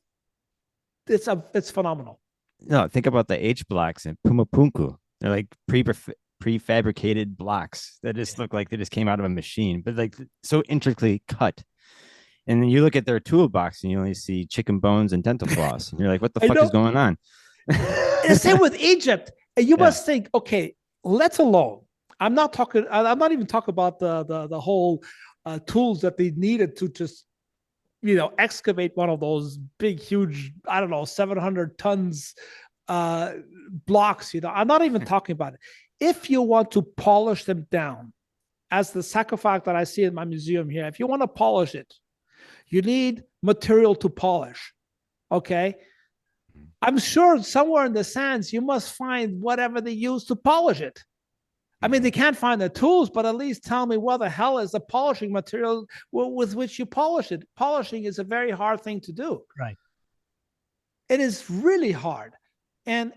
phenomenal. No, think about the H blocks in Pumapunku. They're like prefabricated blocks that just look like they just came out of a machine, but like so intricately cut. And then you look at their toolbox and you only see chicken bones and dental floss. And you're like, what the fuck is going on? The same with Egypt. You must think, okay, let alone. I'm not even talking about the whole tools that they needed to just, excavate one of those big, huge, 700 tons blocks. I'm not even talking about it. If you want to polish them down, as the sarcophag that I see in my museum here, if you want to polish it, you need material to polish. Okay. I'm sure somewhere in the sands, you must find whatever they use to polish it. I mean, they can't find the tools, but at least tell me what the hell is the polishing material with which you polish it. Polishing is a very hard thing to do. Right. It is really hard. And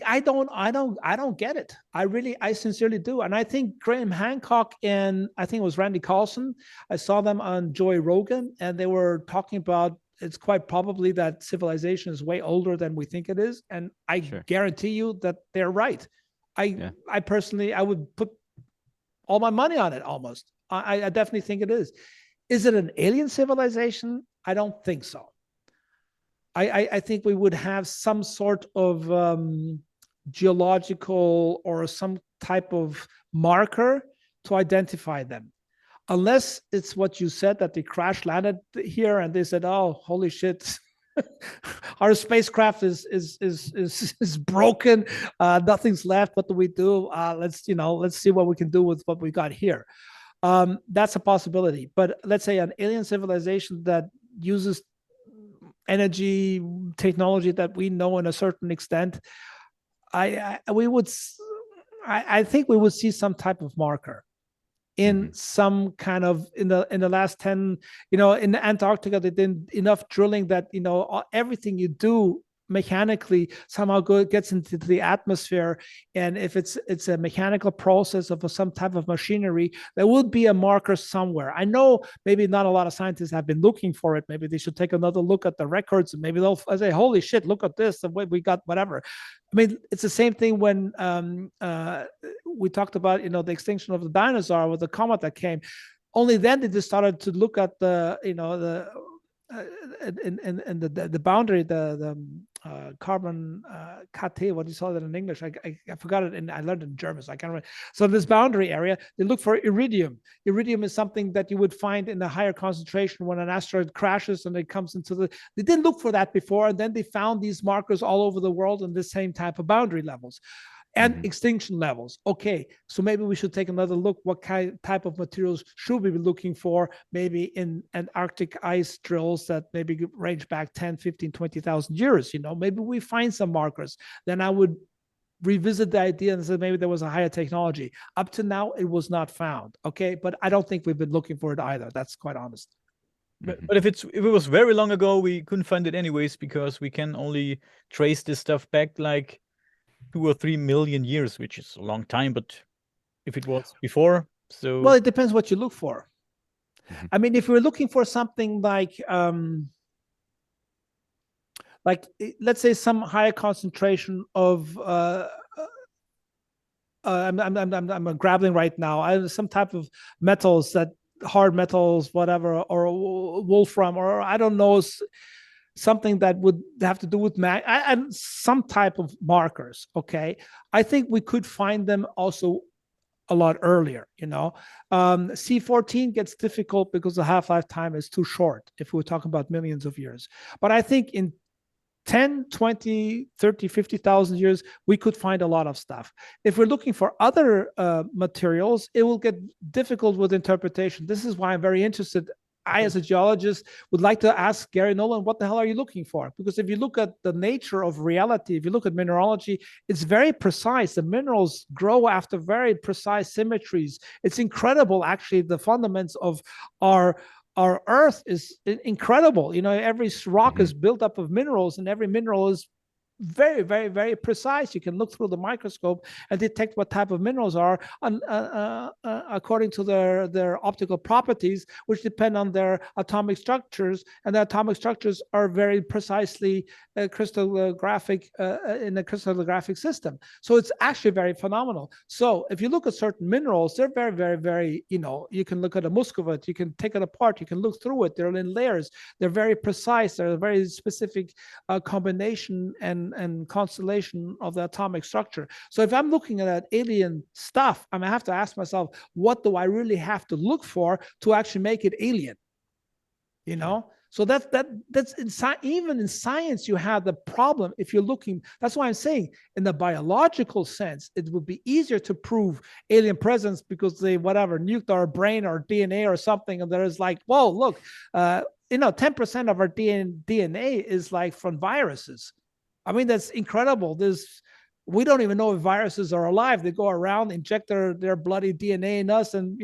I don't get it. I sincerely do. And I think Graham Hancock and I think it was Randy Carlson, I saw them on Joey Rogan, and they were talking about it's quite probably that civilization is way older than we think it is. And I guarantee you that they're right. I personally, I would put all my money on it almost. I definitely think it is. Is it an alien civilization? I don't think so. I think we would have some sort of geological or some type of marker to identify them. Unless it's what you said, that they crash landed here and they said, oh, holy shit, our spacecraft is broken. Nothing's left. What do we do? Let's see what we can do with what we got here. That's a possibility. But let's say an alien civilization that uses energy technology that we know in a certain extent, I think we would see some type of marker in some kind of in the last 10, in Antarctica, they did enough drilling that everything you do mechanically somehow gets into the atmosphere, and if it's a mechanical process of some type of machinery, there will be a marker somewhere. I know maybe not a lot of scientists have been looking for it. Maybe they should take another look at the records, and maybe they'll say, holy shit, look at this, and we got whatever. I mean, it's the same thing when we talked about the extinction of the dinosaur with the comet that came. Only then they just started to look at the the boundary, the carbon KT, what do you call it in English? I forgot it, and I learned it in German, so I can't remember. So this boundary area, they look for iridium. Iridium is something that you would find in a higher concentration when an asteroid crashes and it comes into the. They didn't look for that before, and then they found these markers all over the world in the same type of boundary levels. And extinction levels. Okay, so maybe we should take another look. What type of materials should we be looking for? Maybe in Antarctic ice drills that maybe range back 10, 15, 20,000 years. Maybe we find some markers. Then I would revisit the idea and say maybe there was a higher technology. Up to now, it was not found. Okay, but I don't think we've been looking for it either. That's quite honest. But if it was very long ago, we couldn't find it anyways, because we can only trace this stuff back like 2 or 3 million years, which is a long time. But if it was before, so well, it depends what you look for. I mean, if we're looking for something like let's say some higher concentration of I'm grappling right now. Some type of metals, that hard metals, whatever, or wolfram, or I don't know. Something that would have to do with and some type of markers. Okay, I think we could find them also a lot earlier. C14 gets difficult because the half-life time is too short if we're talking about millions of years. But I think in 10, 20, 30, 50,000 years, we could find a lot of stuff. If we're looking for other materials, it will get difficult with interpretation. This is why I'm very interested. I, as a geologist, would like to ask Gary Nolan, what the hell are you looking for? Because if you look at the nature of reality, if you look at mineralogy, it's very precise. The minerals grow after very precise symmetries. It's incredible, actually. The fundamentals of our Earth is incredible. Every rock is built up of minerals, and every mineral is very, very, very precise. You can look through the microscope and detect what type of minerals are according to their optical properties, which depend on their atomic structures, and the atomic structures are very precisely crystallographic in a crystallographic system. So it's actually very phenomenal. So if you look at certain minerals, they're very, very, very, you can look at a muscovite, you can take it apart, you can look through it, they're in layers, they're very precise, they're a very specific combination and constellation of the atomic structure. So if I'm looking at that alien stuff, I have to ask myself, what do I really have to look for to actually make it alien? So that's even in science, you have the problem. If you're looking, that's why I'm saying in the biological sense, it would be easier to prove alien presence because they nuked our brain or DNA or something, and there is like, whoa, look, 10% of our DNA is like from viruses. I mean, that's incredible. We don't even know if viruses are alive. They go around, inject their bloody DNA in us, and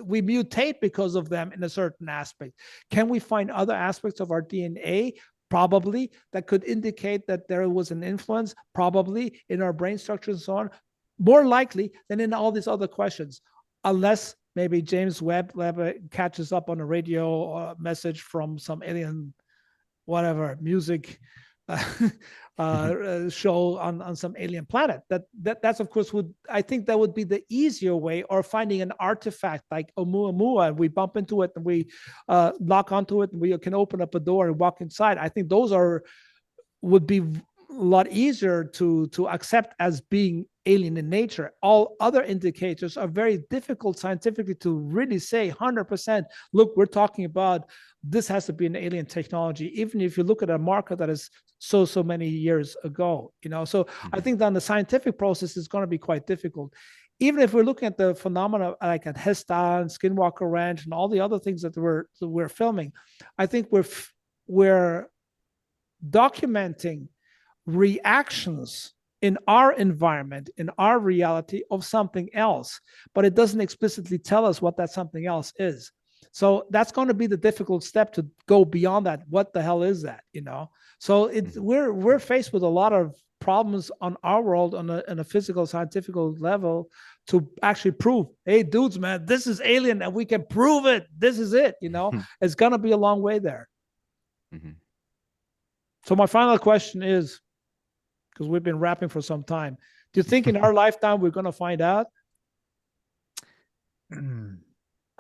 we mutate because of them in a certain aspect. Can we find other aspects of our DNA? Probably, that could indicate that there was an influence, probably in our brain structure and so on. More likely than in all these other questions, unless maybe James Webb catches up on a radio message from some alien, whatever, music show on some alien planet. That's of course I think that would be the easier way, or finding an artifact like Oumuamua, and we bump into it and we lock onto it and we can open up a door and walk inside. I think those would be a lot easier to accept as being alien in nature. All other indicators are very difficult scientifically to really say 100%, look, we're talking about this has to be an alien technology, even if you look at a marker that is so many years ago. So I think that the scientific process is going to be quite difficult. Even if we're looking at the phenomena like at Hesta and Skinwalker Ranch and all the other things that we're filming, I think we're documenting reactions in our environment, in our reality of something else, but it doesn't explicitly tell us what that something else is. So that's going to be the difficult step to go beyond that. What the hell is that? So we're faced with a lot of problems on our world on a physical, scientific level to actually prove, hey, dudes, man, this is alien and we can prove it. This is it. It's going to be a long way there. Mm-hmm. So my final question is, because we've been rapping for some time, do you think in our lifetime we're going to find out?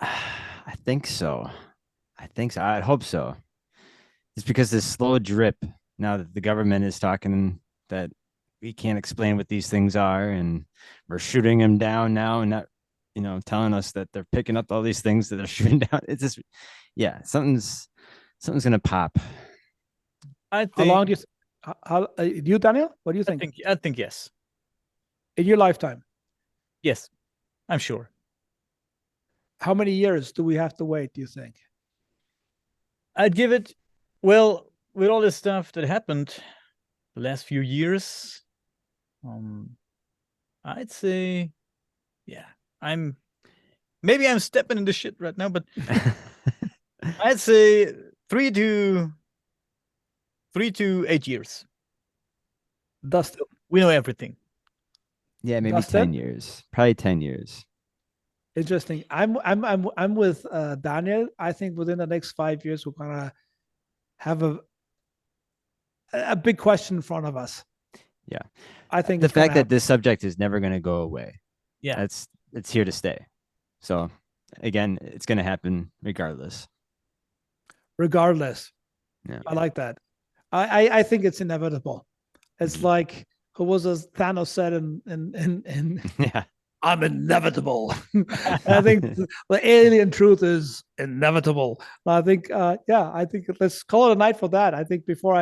I think so. I hope so. It's because this slow drip, now that the government is talking that we can't explain what these things are, and we're shooting them down now, and not, telling us that they're picking up all these things that they're shooting down. It's just, yeah, something's gonna pop. I think. How long do you, Daniel? What do you think? I think yes. In your lifetime? Yes, I'm sure. How many years do we have to wait, do you think? I'd give it, well, with all this stuff that happened the last few years, I'd say, yeah, maybe I'm stepping in the shit right now, but I'd say 3 to 8 years. Dustin, we know everything. Yeah, maybe Dustin? 10 years. Probably 10 years. Interesting. I'm with Daniel. I think within the next 5 years we're gonna have a big question in front of us. Yeah, I think the fact that this subject is never going to go away. Yeah, it's here to stay. So again, it's going to happen regardless. Regardless, Yeah, I like that. I think it's inevitable. It's like who was as Thanos said in yeah. I'm inevitable. I think the alien truth is inevitable. I think, I think let's call it a night for that. I think before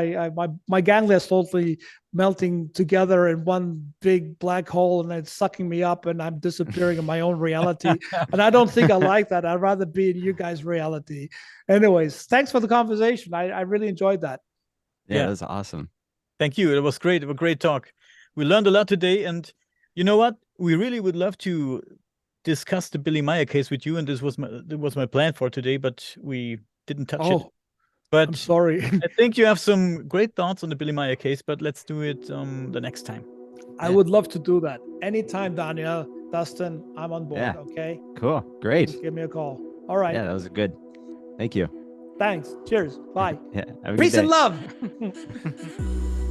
my ganglia is totally melting together in one big black hole and it's sucking me up and I'm disappearing in my own reality. And I don't think I like that. I'd rather be in you guys' reality. Anyways, thanks for the conversation. I really enjoyed that. Yeah, that was awesome. Thank you. It was great. It was a great talk. We learned a lot today, and you know what? We really would love to discuss the Billy Meyer case with you, and this was my plan for today, but we didn't touch it. But I'm sorry. I think you have some great thoughts on the Billy Meyer case, but let's do it the next time. I would love to do that. Anytime, Daniel, Dustin, I'm on board. Yeah. Okay. Cool. Great. Just give me a call. All right. Yeah, that was good. Thank you. Thanks. Cheers. Bye. Yeah. Have a Peace good day. and love.